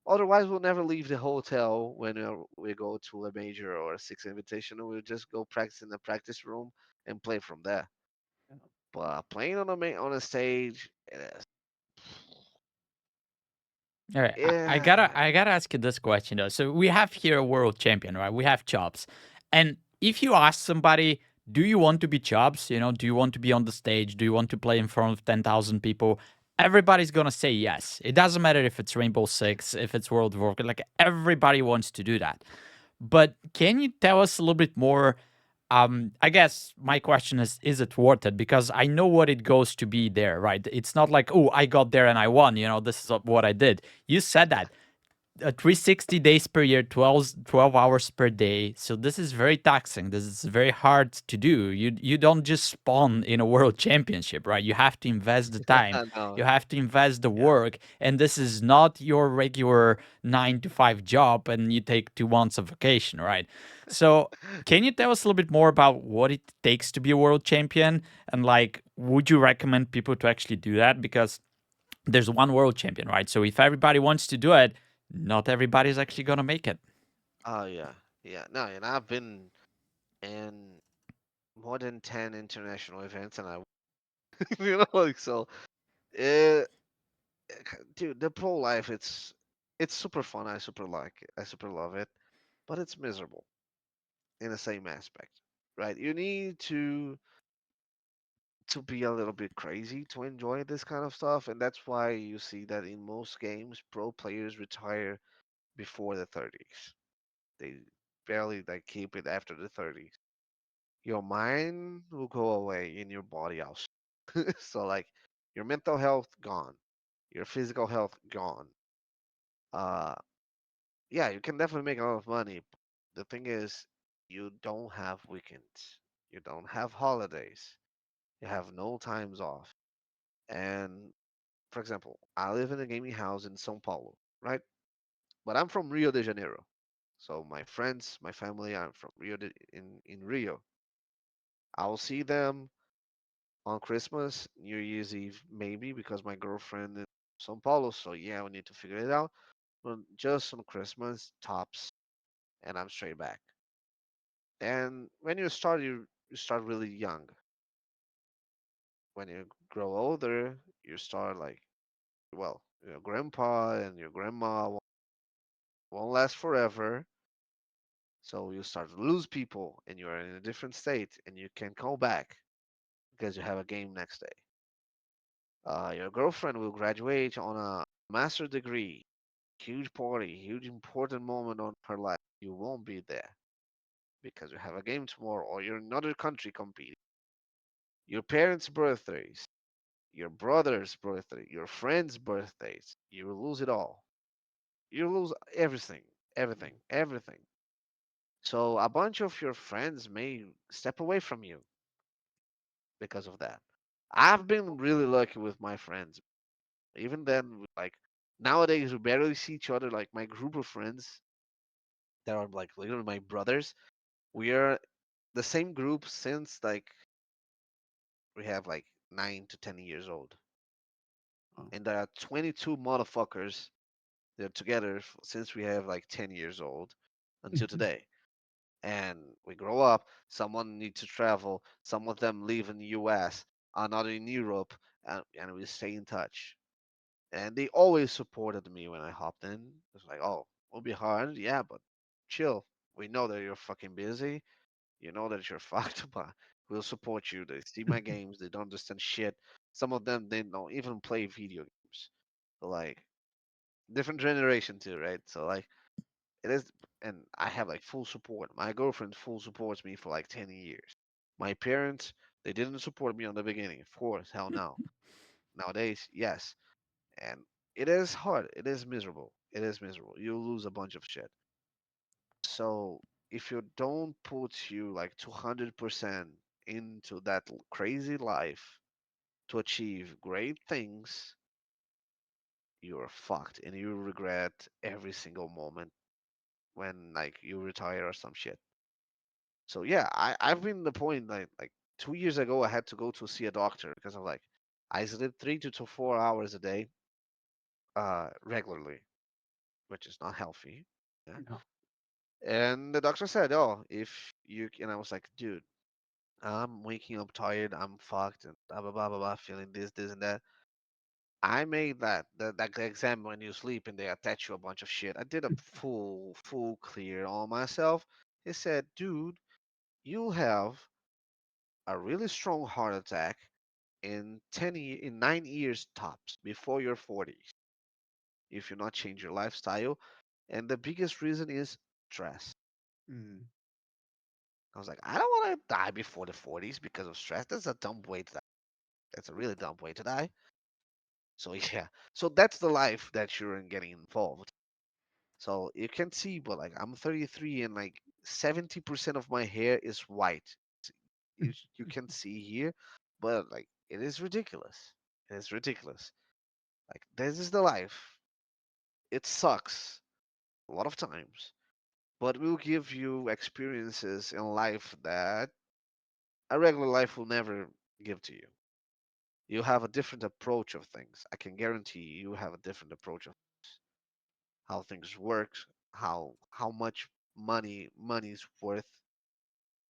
Otherwise, we'll never leave the hotel when we go to a major or a six invitation. We'll just go practice in the practice room and play from there. But playing on on a stage, All right, yeah, I gotta ask you this question though. So we have here a world champion, right? We have Tchubz, and if you ask somebody, do you want to be Tchubz? You know, do you want to be on the stage? Do you want to play in front of 10,000 people? Everybody's gonna say yes. It doesn't matter if it's Rainbow Six, if it's World of Warcraft. Like everybody wants to do that. But can you tell us a little bit more? I guess my question is it worth it? Because I know what it goes to be there, right? It's not like, oh, I got there and I won, this is what I did. You said that 360 days per year, 12 hours per day. So this is very taxing. This is very hard to do. You don't just spawn in a world championship, right? You have to invest the time. I know, You have to invest the yeah. work. And this is not your regular 9 to 5 job and you take 2 months of vacation, right? So can you tell us a little bit more about what it takes to be a world champion? And like, would you recommend people to actually do that? Because there's one world champion, right? So if everybody wants to do it, not everybody's actually gonna make it. Oh yeah, yeah. No, and I've been in more than 10 international events, and I, like so. Uh, dude, the pro life, it's super fun. I super like it. I super love it, but it's miserable in the same aspect, right? You need to be a little bit crazy to enjoy this kind of stuff, and that's why you see that in most games, pro players retire before the 30s. They barely like keep it after the 30s. Your mind will go away in your body also. So like your mental health gone, your physical health gone. Uh yeah, you can definitely make a lot of money. The thing is you don't have weekends. You don't have holidays. You have no times off. And for example, I live in a gaming house in São Paulo, right? But I'm from Rio de Janeiro. So my friends, my family, I'm from in Rio. I'll see them on Christmas, New Year's Eve, maybe because my girlfriend is from São Paulo. So yeah, we need to figure it out. But just on Christmas, tops, and I'm straight back. And when you start really young. When you grow older, you start like, well, your grandpa and your grandma won't last forever. So you start to lose people, and you're in a different state, and you can't go back because you have a game next day. Your girlfriend will graduate on a master degree, huge party, huge important moment on her life. You won't be there because you have a game tomorrow, or you're in another country competing. Your parents' birthdays, your brother's birthday, your friends' birthdays, you will lose it all. You lose everything, everything, everything. So a bunch of your friends may step away from you because of that. I've been really lucky with my friends. Even then, like nowadays, we barely see each other. Like my group of friends that are like literally my brothers. We are the same group since like we have like 9 to 10 years old, Oh. and there are 22 motherfuckers. They're together since we have like 10 years old until today. And we grow up. Someone needs to travel. Some of them live in the U.S., another in Europe, and we stay in touch. And they always supported me when I hopped in. It's like, oh, it'll be hard, yeah, but chill. We know that you're fucking busy. You know that you're fucked, but we'll support you. They see my games. They don't understand shit. Some of them they don't even play video games. So like different generation too, right? So like it is, and I have like full support. My girlfriend full supports me for like 10 years. My parents they didn't support me on the beginning, of course, hell no. Nowadays, yes, and it is hard. It is miserable. It is miserable. You lose a bunch of shit. So if you don't put you like 200% into that crazy life to achieve great things, you're fucked and you regret every single moment when like you retire or some shit. So yeah, I've been the point like 2 years ago I had to go to see a doctor because of like I sleep 3 to 4 hours a day, regularly, which is not healthy. Yeah. No. And the doctor said, "Oh, if you," and I was like, "Dude, I'm waking up tired. I'm fucked, and blah blah blah blah blah, feeling this and that." I made that exam when you sleep and they attach you a bunch of shit. I did a full clear on myself. He said, "Dude, you have a really strong heart attack in 9 years tops before your 40s if you not change your lifestyle, and the biggest reason is stress." Mm. I was like, I don't want to die before the 40s because of stress. That's a dumb way to die. That's a really dumb way to die. So yeah, so that's the life that you're in getting involved. So you can see, but like I'm 33 and like 70% of my hair is white. You can see here, but like it is ridiculous. It is ridiculous. Like this is the life. It sucks a lot of times, but will give you experiences in life that a regular life will never give to you. You have a different approach of things. I can guarantee you have a different approach of how things work, how much money's worth.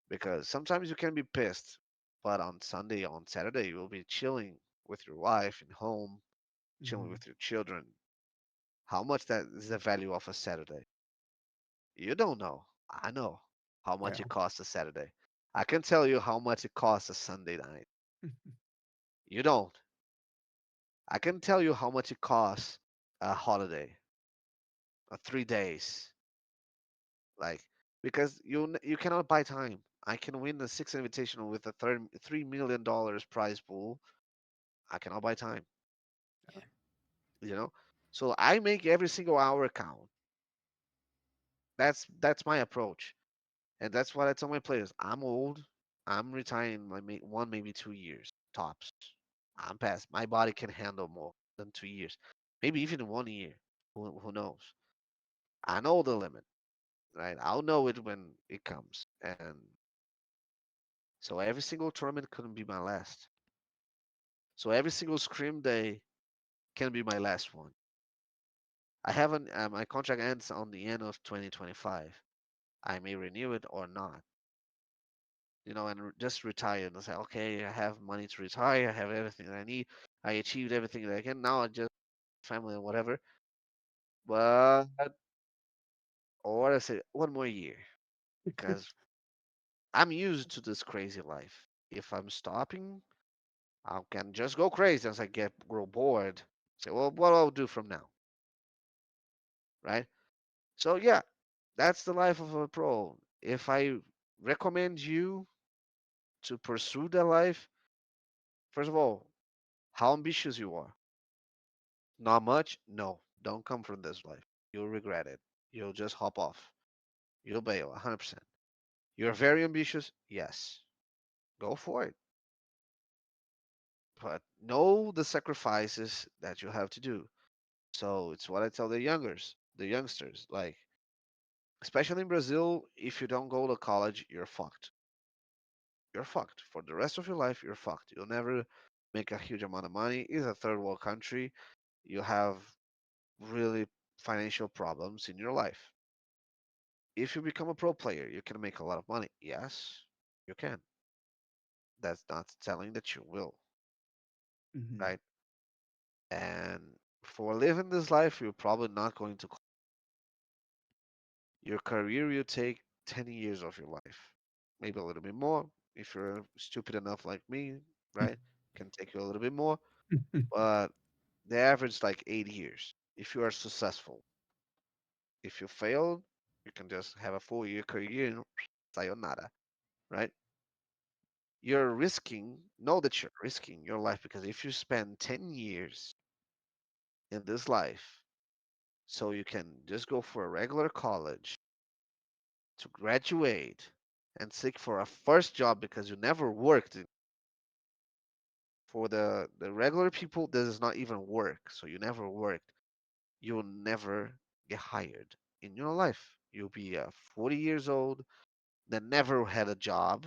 Because sometimes you can be pissed, but on Sunday, on Saturday, you will be chilling with your wife in home, chilling Mhm. with your children. How much that is the value of a Saturday? You don't know. I know how much Yeah. it costs a Saturday. I can tell you how much it costs a Sunday night. You don't. I can tell you how much it costs a holiday, 3 days. Like because you cannot buy time. I can win the sixth invitational with a $3 million prize pool. I cannot buy time. Yeah. You know, so I make every single hour count. That's my approach, and that's what I tell my players. I'm old. I'm retiring in my 1 maybe 2 years tops. I'm past. My body can handle more than 2 years, maybe even 1 year. Who knows? I know the limit, right? I'll know it when it comes, and so every single tournament couldn't be my last. So every single scrim day can be my last one. I haven't. My contract ends on the end of 2025. I may renew it or not, and just retire and say, okay, I have money to retire. I have everything that I need. I achieved everything that I can. Now I just family and whatever. But or I say 1 more year because I'm used to this crazy life. If I'm stopping, I can just go crazy as I grow bored. Say, well, what I'll do from now, right? So yeah, that's the life of a pro. If I recommend you to pursue that life, first of all, how ambitious you are. Not much? No. Don't come from this life. You'll regret it. You'll just hop off. You'll bail 100%. You're very ambitious? Yes. Go for it. But know the sacrifices that you have to do. So it's what I tell the youngsters. Like, especially in Brazil, if you don't go to college, you're fucked. You're fucked. For the rest of your life, you're fucked. You'll never make a huge amount of money. It's a third world country. You have really financial problems in your life. If you become a pro player, you can make a lot of money. Yes, you can. That's not telling that you will, Mhm. right? And for living this life, you're probably not going to. Your career will take 10 years of your life, maybe a little bit more. If you're stupid enough like me, right? Can take you a little bit more, but the average is like 8 years. If you are successful, if you fail, you can just have a 4 year career and sayonara, right? You're risking, know that you're risking your life because if you spend 10 years in this life, so you can just go for a regular college to graduate and seek for a first job because you never worked for the regular people, this is not even work. So you never worked, you'll never get hired in your life. You'll be 40 years old that never had a job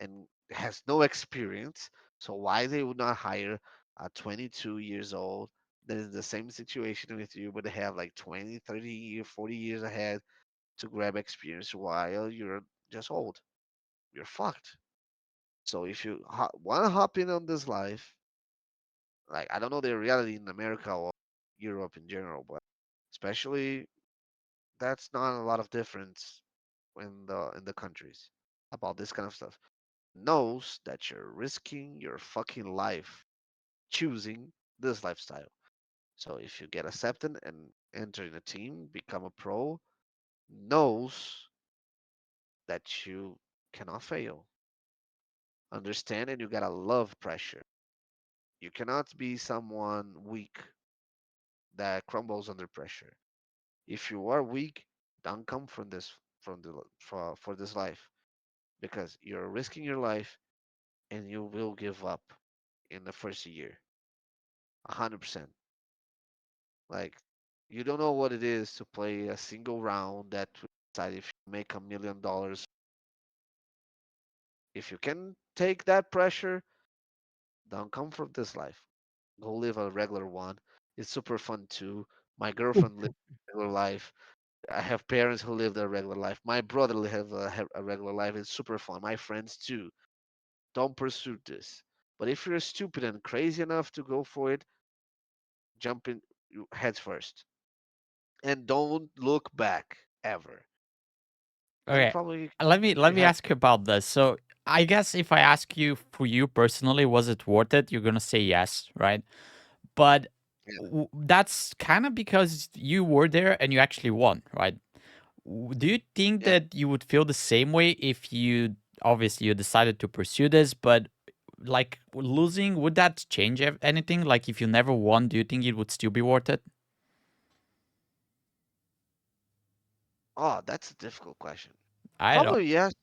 and has no experience. So why they would not hire a 22 years old that is in the same situation with you, but they have like 20, 30, 40 years ahead to grab experience while you're just old? You're fucked. So if you want to hop in on this life, like I don't know the reality in America or Europe in general, but especially that's not a lot of difference in the countries about this kind of stuff. Knows that you're risking your fucking life choosing this lifestyle. So if you get accepted and enter in a team, become a pro, knows that you cannot fail. Understand and you gotta love pressure. You cannot be someone weak that crumbles under pressure. If you are weak, don't come for this life because you're risking your life and you will give up in the first year, 100%. Like you don't know what it is to play a single round that will decide if you make $1 million. If you can take that pressure, don't come from this life. Go live a regular one. It's super fun too. My girlfriend lives a regular life. I have parents who live their regular life. My brother have a regular life. It's super fun. My friends too. Don't pursue this. But if you're stupid and crazy enough to go for it, jump in heads first and don't look back ever. And Okay, probably let you me have ask you about this. So I guess if I ask you for you personally, was it worth it? You're gonna say yes, right? But yeah, that's kind of because you were there and you actually won, right? Do you think yeah. that you would feel the same way if you obviously you decided to pursue this, but like losing, would that change anything? Like if you never won, do you think it would still be worth it? Oh, that's a difficult question. I don't. Probably yes.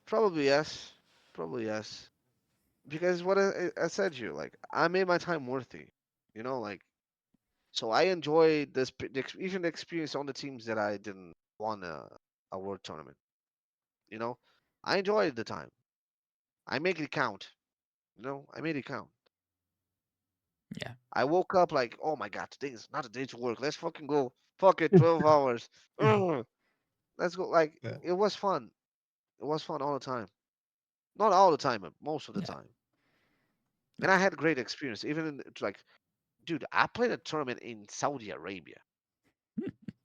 Probably yes. Probably yes. Because what I said to you, like I made my time worthy. Like so I enjoy even the experience on the teams that I didn't won a world tournament. You know, I enjoyed the time. I make it count. I made it count. Yeah, I woke up like, oh my god, today is not a day to work. Let's fucking go. Fuck it, 12 hours. Ugh, let's go. Like Yeah. it was fun. It was fun all the time. Not all the time, but most of the yeah, time. And I had great experience. Even like, dude, I played a tournament in Saudi Arabia.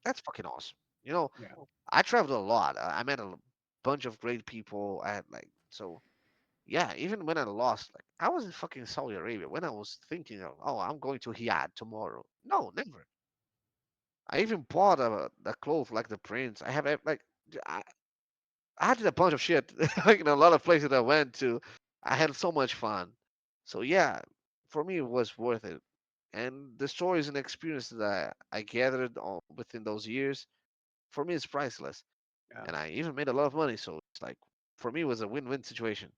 That's fucking awesome. You know, Yeah. I traveled a lot. I met a bunch of great people. I had like so. Yeah, even when I lost, like I was in fucking Saudi Arabia when I was thinking of, oh, I'm going to Riyadh tomorrow. No, never. I even bought a clothes like the prince. I have like I, I did a bunch of shit like in a lot of places I went to. I had so much fun. So yeah, for me it was worth it. And the stories and experiences that I gathered within those years, for me it's priceless. Yeah. And I even made a lot of money, so it's like for me it was a win-win situation.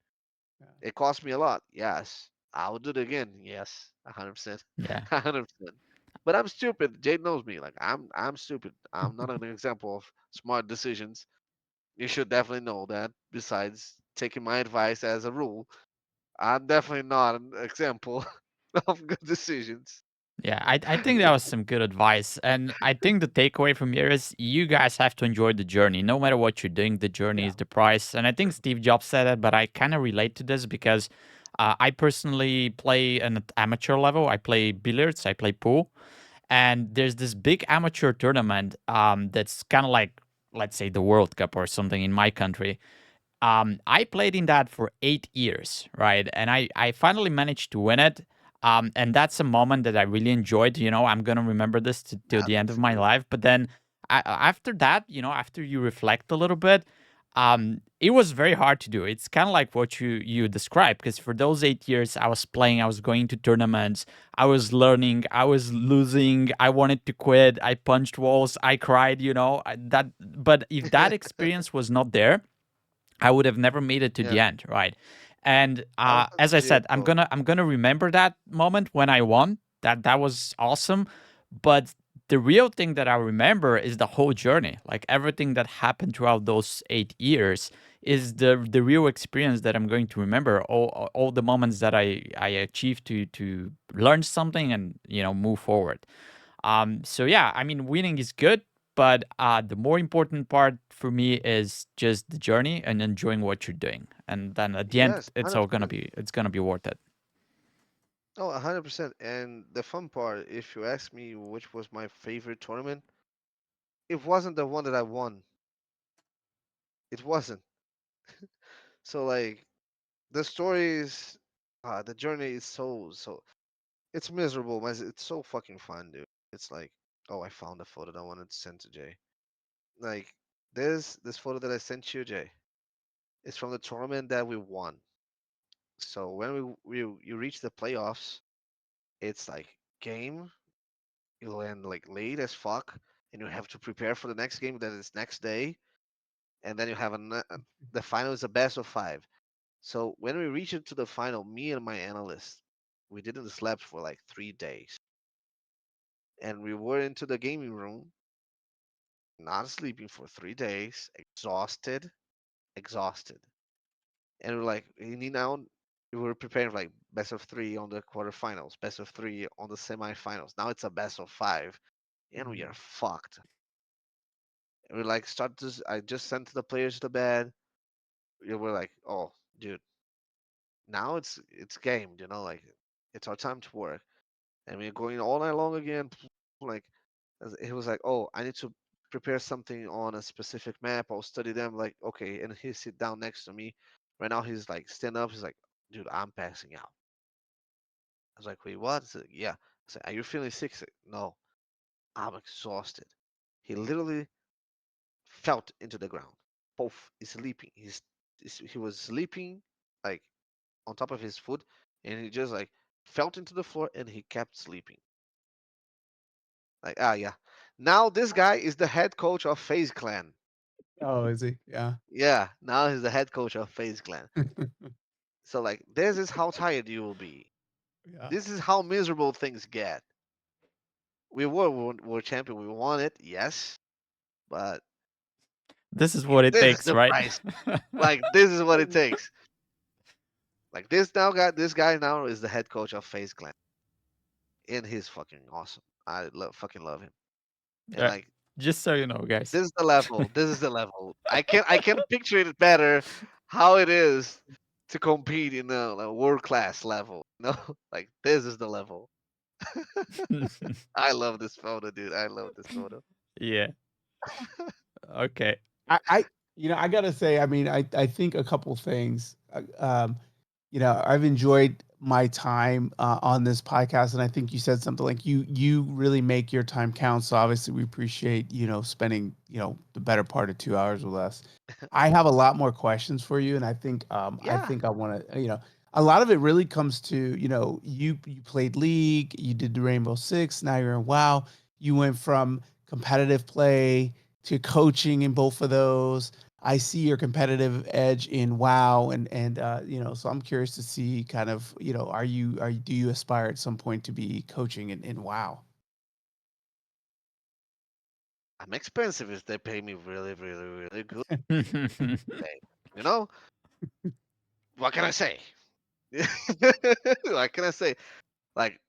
Yeah. It cost me a lot, yes. I would do it again, yes, 100%, yeah, 100%. But I'm stupid. Jade knows me. Like I'm stupid. I'm not an example of smart decisions. You should definitely know that. Besides taking my advice as a rule, I'm definitely not an example of good decisions. yeah. I think that was some good advice, and I think the takeaway from here is you guys have to enjoy the journey. No matter what you're doing, the journey Yeah. is the price. And I think Steve Jobs said it, but I kind of relate to this because I personally play an amateur level. I play billiards. I play pool, and there's this big amateur tournament that's kind of like, let's say, the World Cup or something in my country. I played in that for 8 years, right? And I finally managed to win it. And that's a moment that I really enjoyed. I'm gonna remember this till Yeah, the end that's of my great. life. But then after that, after you reflect a little bit, it was very hard to do. It's kind of like what you described, because for those 8 years, I was playing, I was going to tournaments, I was learning, I was losing, I wanted to quit, I punched walls, I cried. That. But if that experience was not there, I would have never made it to Yeah, the end, right? And I was as I there, said, I'm bro. gonna remember that moment when I won. That was awesome, but the real thing that I remember is the whole journey. Like everything that happened throughout those 8 years is the real experience that I'm going to remember. All the moments that I achieved to learn something and move forward. So yeah, I mean, winning is good, but the more important part for me is just the journey and enjoying what you're doing, and then at the end, Yes, 100%. it's gonna be worth it. Oh, 100%. And the fun part, if you ask me which was my favorite tournament, it wasn't the one that I won. It wasn't. So like the stories, the journey is so it's miserable, but it's so fucking fun, dude. It's like, oh, I found a photo that I wanted to send to Jay. Like this photo that I sent you, Jay, is from the tournament that we won. So when we you reach the playoffs, it's like game. You land like late as fuck, and you have to prepare for the next game that is next day, and then you have the final is a best of five. So when we reach into the final, me and my analyst, we didn't sleep for like 3 days, and we were into the gaming room, not sleeping for 3 days, exhausted, and we're like, we need now. We were preparing for like best of three on the quarterfinals, best of three on the semifinals. Now it's a best of five, and we Mm. are fucked. And we like start to. I just sent the players to bed. We were like, oh, dude, now it's game. Like it's our time to work, and we're going all night long again. Like he was like, oh, I need to prepare something on a specific map. I'll study them. Like okay, and he sit down next to me. Right now he's like stand up. He's like, dude, I'm passing out. I was like, wait, what? He said, yeah. I said, are you feeling sick? He said, no, I'm exhausted. He literally fell into the ground. Both is sleeping. He was sleeping like on top of his foot, and he just like fell into the floor and he kept sleeping. Like yeah. Now this guy is the head coach of FaZe Clan. Oh, is he? Yeah. Yeah, now he's the head coach of FaZe Clan. So like this is how tired you will be. Yeah. This is how miserable things get. We were champion. We won it, yes, but This is what it this is takes, the right? price. Like this is what it takes. Like this guy now is the head coach of FaZe Clan, and he's fucking awesome. Fucking love him. And Uh, like just so you know, guys. this is the level. This is the level. I can picture it better how it is to compete in a world class level. Like this is the level. I love this photo, dude. I love this photo. Yeah. Okay. I I gotta say, I mean, I think a couple things. I've enjoyed my time on this podcast, and I think you said something like you really make your time count. So obviously, we appreciate spending the better part of 2 hours with us. I have a lot more questions for you, and I Yeah. think I want to a lot of it really comes to you played League, you did the Rainbow Six, now you're in WoW. You went from competitive play to coaching in both of those. I see your competitive edge in WoW, and so I'm curious to see kind of do you aspire at some point to be coaching in WoW? I'm expensive if they pay me really, really, really good. Hey, you know what can I say? What can I say? Like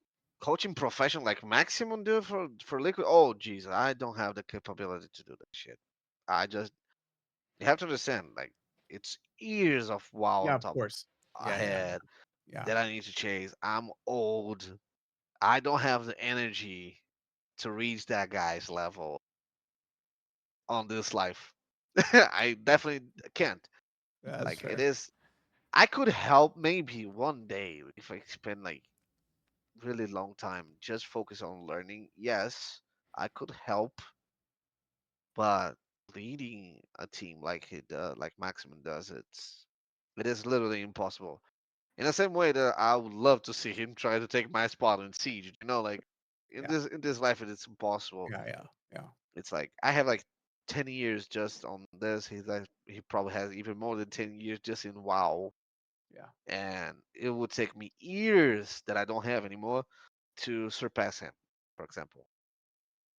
coaching profession, like maximum dude for liquid. Oh, jeez, I don't have the capability to do that shit. I just you have to understand, like it's years of wow Yeah, on of top course. Yeah, yeah, ahead yeah, that I need to chase. I'm old. I don't have the energy to reach that guy's level on this life. I definitely can't. yeah. That's Like it fair. is. I could help maybe one day if I spend like really long time just focus on learning. Yes, I could help, but leading a team like Maximum does, it is literally impossible. In the same way that I would love to see him try to take my spot in Siege. Like in Yeah, this life it is impossible. yeah, yeah, yeah, It's like I have like 10 years just on this. He probably has even more than 10 years just in WoW, yeah. and it would take me years that I don't have anymore to surpass him, for example.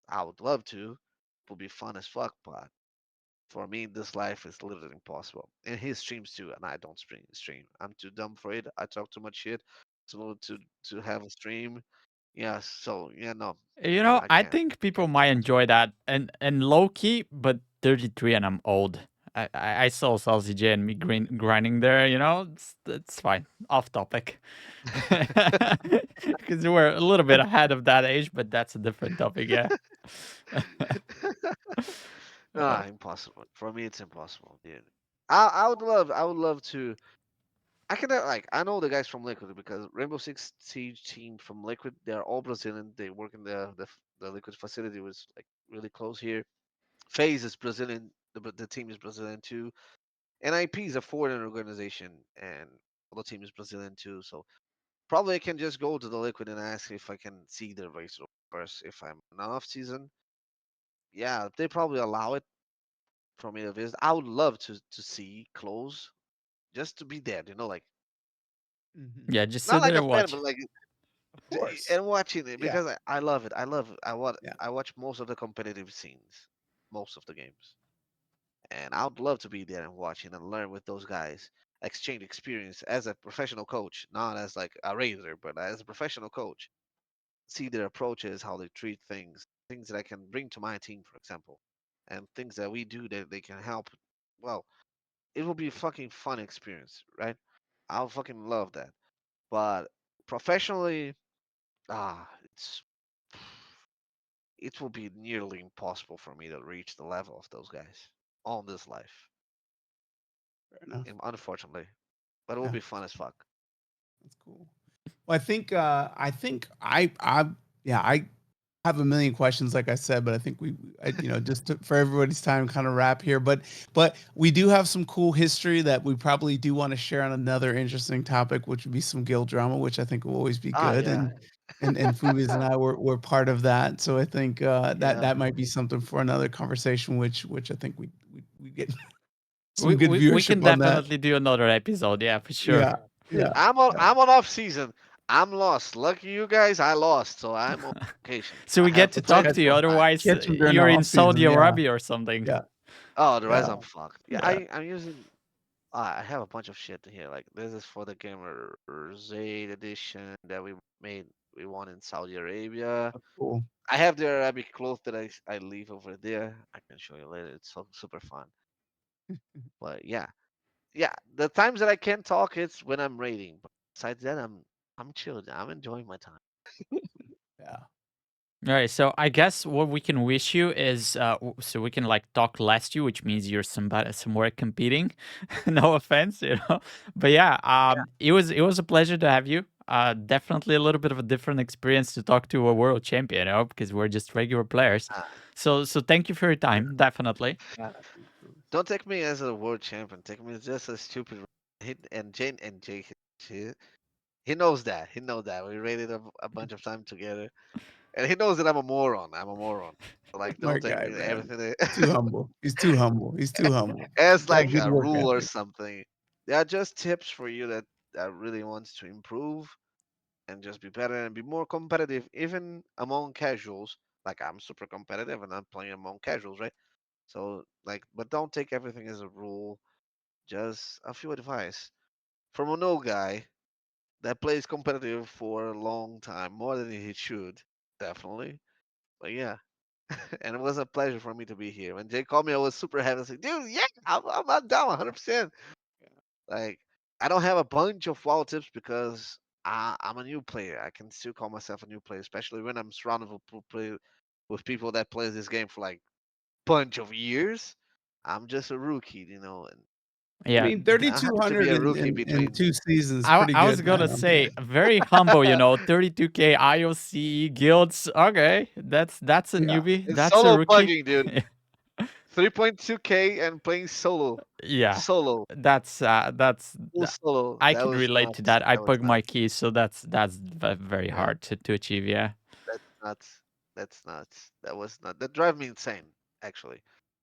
I would love to. It would be fun as fuck, but for me, this life is literally impossible. And he streams too, and I don't stream. I'm too dumb for it. I talk too much shit to have a stream. Yeah, so yeah, no, You no, know, I I can't. think I people can't do might that. enjoy that, and low key, but 33 and I'm old. I saw SaucyJay and me grinding there. You know, it's fine. Off topic, because we're a little bit ahead of that age, but that's a different topic. Yeah. Uh, Impossible. For me, it's impossible, dude. I would love to. I can like I know the guys from Liquid because Rainbow Six Siege team from Liquid. They're all Brazilian. They work in the Liquid facility was like really close here. FaZe is Brazilian. The team is Brazilian too. And IP is a foreign organization, and the team is Brazilian too. So probably I can just go to the Liquid and ask if I can see the race first if I'm in off season. Yeah, they probably allow it for me to visit. I would love to see close just to be there. Like Mhm. yeah, just not sit like there a and fan, but watch. like Of course. and watching it Yeah. because I love it. I love it. Yeah. I watch most of the competitive scenes, most of the games, and I would love to be there and watching and learn with those guys, exchange experience as a professional coach, not as like a raider, but as a professional coach. See their approaches, how they treat things, things that I can bring to my team, for example, and things that we do that they can help. Well, it will be a fucking fun experience, right? I'll fucking love that. But professionally, it's it will be nearly impossible for me to reach the level of those guys on this life, Fair enough. unfortunately. But it will Yeah. be fun as fuck. That's cool. Well, I think I yeah, I have a million questions, like I said, but I think just for everybody's time, kind of wrap here. But we do have some cool history that we probably do want to share on another interesting topic, which would be some guild drama, which I think will always be Ah, good. yeah, And Fubies and I were part of that, so I think that yeah. that might be something for another conversation, which I think we get some We, good we we can viewership on that. definitely do another episode. Yeah, for sure. Yeah, Dude, yeah, yeah. I'm on off season. I'm lost. Lucky you guys, I lost, so I'm on vacation. So I we get have to Catch talk catch to you. plenty of time. Otherwise, catch them during the you're in off Saudi season. Yeah, Arabia or something. yeah, Oh, the rest yeah. I'm fucked. Yeah, Yeah. I'm using. I have a bunch of shit here. Like this is for the gamer Zaid edition that we made. We won in Saudi Arabia. That's cool. I have the Arabic cloth that I leave over there. I can show you later. It's so super fun. But yeah, yeah. The times that I can talk, it's when I'm raiding. But besides that, I'm chilling. I'm enjoying my time. Yeah. All right, so I guess what we can wish you is so we can like talk less to you, which means you're somewhere competing. No offense, you know. But yeah, it was a pleasure to have you. Definitely a little bit of a different experience to talk to a world champion, you know, because we're just regular players. Uh, So thank you for your yeah. time, definitely. Yeah. Don't take me as a world champion. Take me as just a stupid. And Jane and Jake, he, he knows that. He knows that. We raided a bunch of time together. And he knows that I'm a moron. I'm a moron. So, like, don't Smart take guy, me to man. everything Too humble. He's too humble. He's too humble. as He's got like good a work rule or ethic. something. They are just tips for you that really wants to improve and just be better and be more competitive, even among casuals. Like I'm super competitive and I'm playing among casuals, right? So like, but don't take everything as a rule. Just a few advice from an old guy that plays competitive for a long time, more than he should, definitely. But yeah, and it was a pleasure for me to be here. When Jay called me, I was super happy. I was like, dude, yeah, I'm down 100%. Like, I don't have a bunch of wild tips because I'm a new player. I can still call myself a new player, especially when I'm surrounded with people that plays this game for like bunch of years. I'm just a rookie. And I Yeah, mean, I'm happy to be 3,200 a in, rookie in between. 2 seasons, I pretty I was good, gonna man. I'm say very humble, 32K IOC guilds. Okay, that's a yeah, newbie. It's That's a solo rookie. plugging, dude. 3.2K and playing solo. Yeah, Solo. that's Full solo. I That can was relate to nuts. that. I That was pug my nuts. keys, so that's very Yeah, hard to achieve. Yeah, that's nuts. That's nuts. That was nuts. That drive me insane, actually.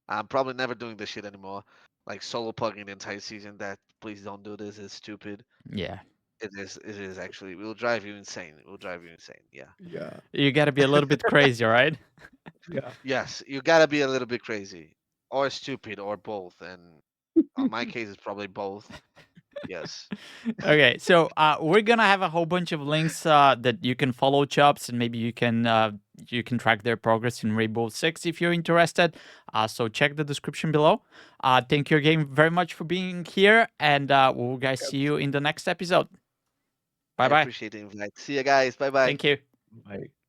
I'm probably never doing this shit anymore. Like solo plugging the entire season. That please don't do this. It's stupid. yeah. It is actually. It will drive you insane. It will drive you insane. Yeah. yeah. You got to be a little bit crazy, right? Yeah. Yes, you gotta be a little bit crazy or stupid or both. And on my case, it's probably both. Yes. Okay, so we're gonna have a whole bunch of links that you can follow Tchubz, and maybe you can track their progress in Rainbow Six if you're interested. So check the description below. Thank you again very much for being here, and we'll guys see you in the next episode. I Bye bye. appreciate the invite. See you guys. Bye bye. Thank you. Bye.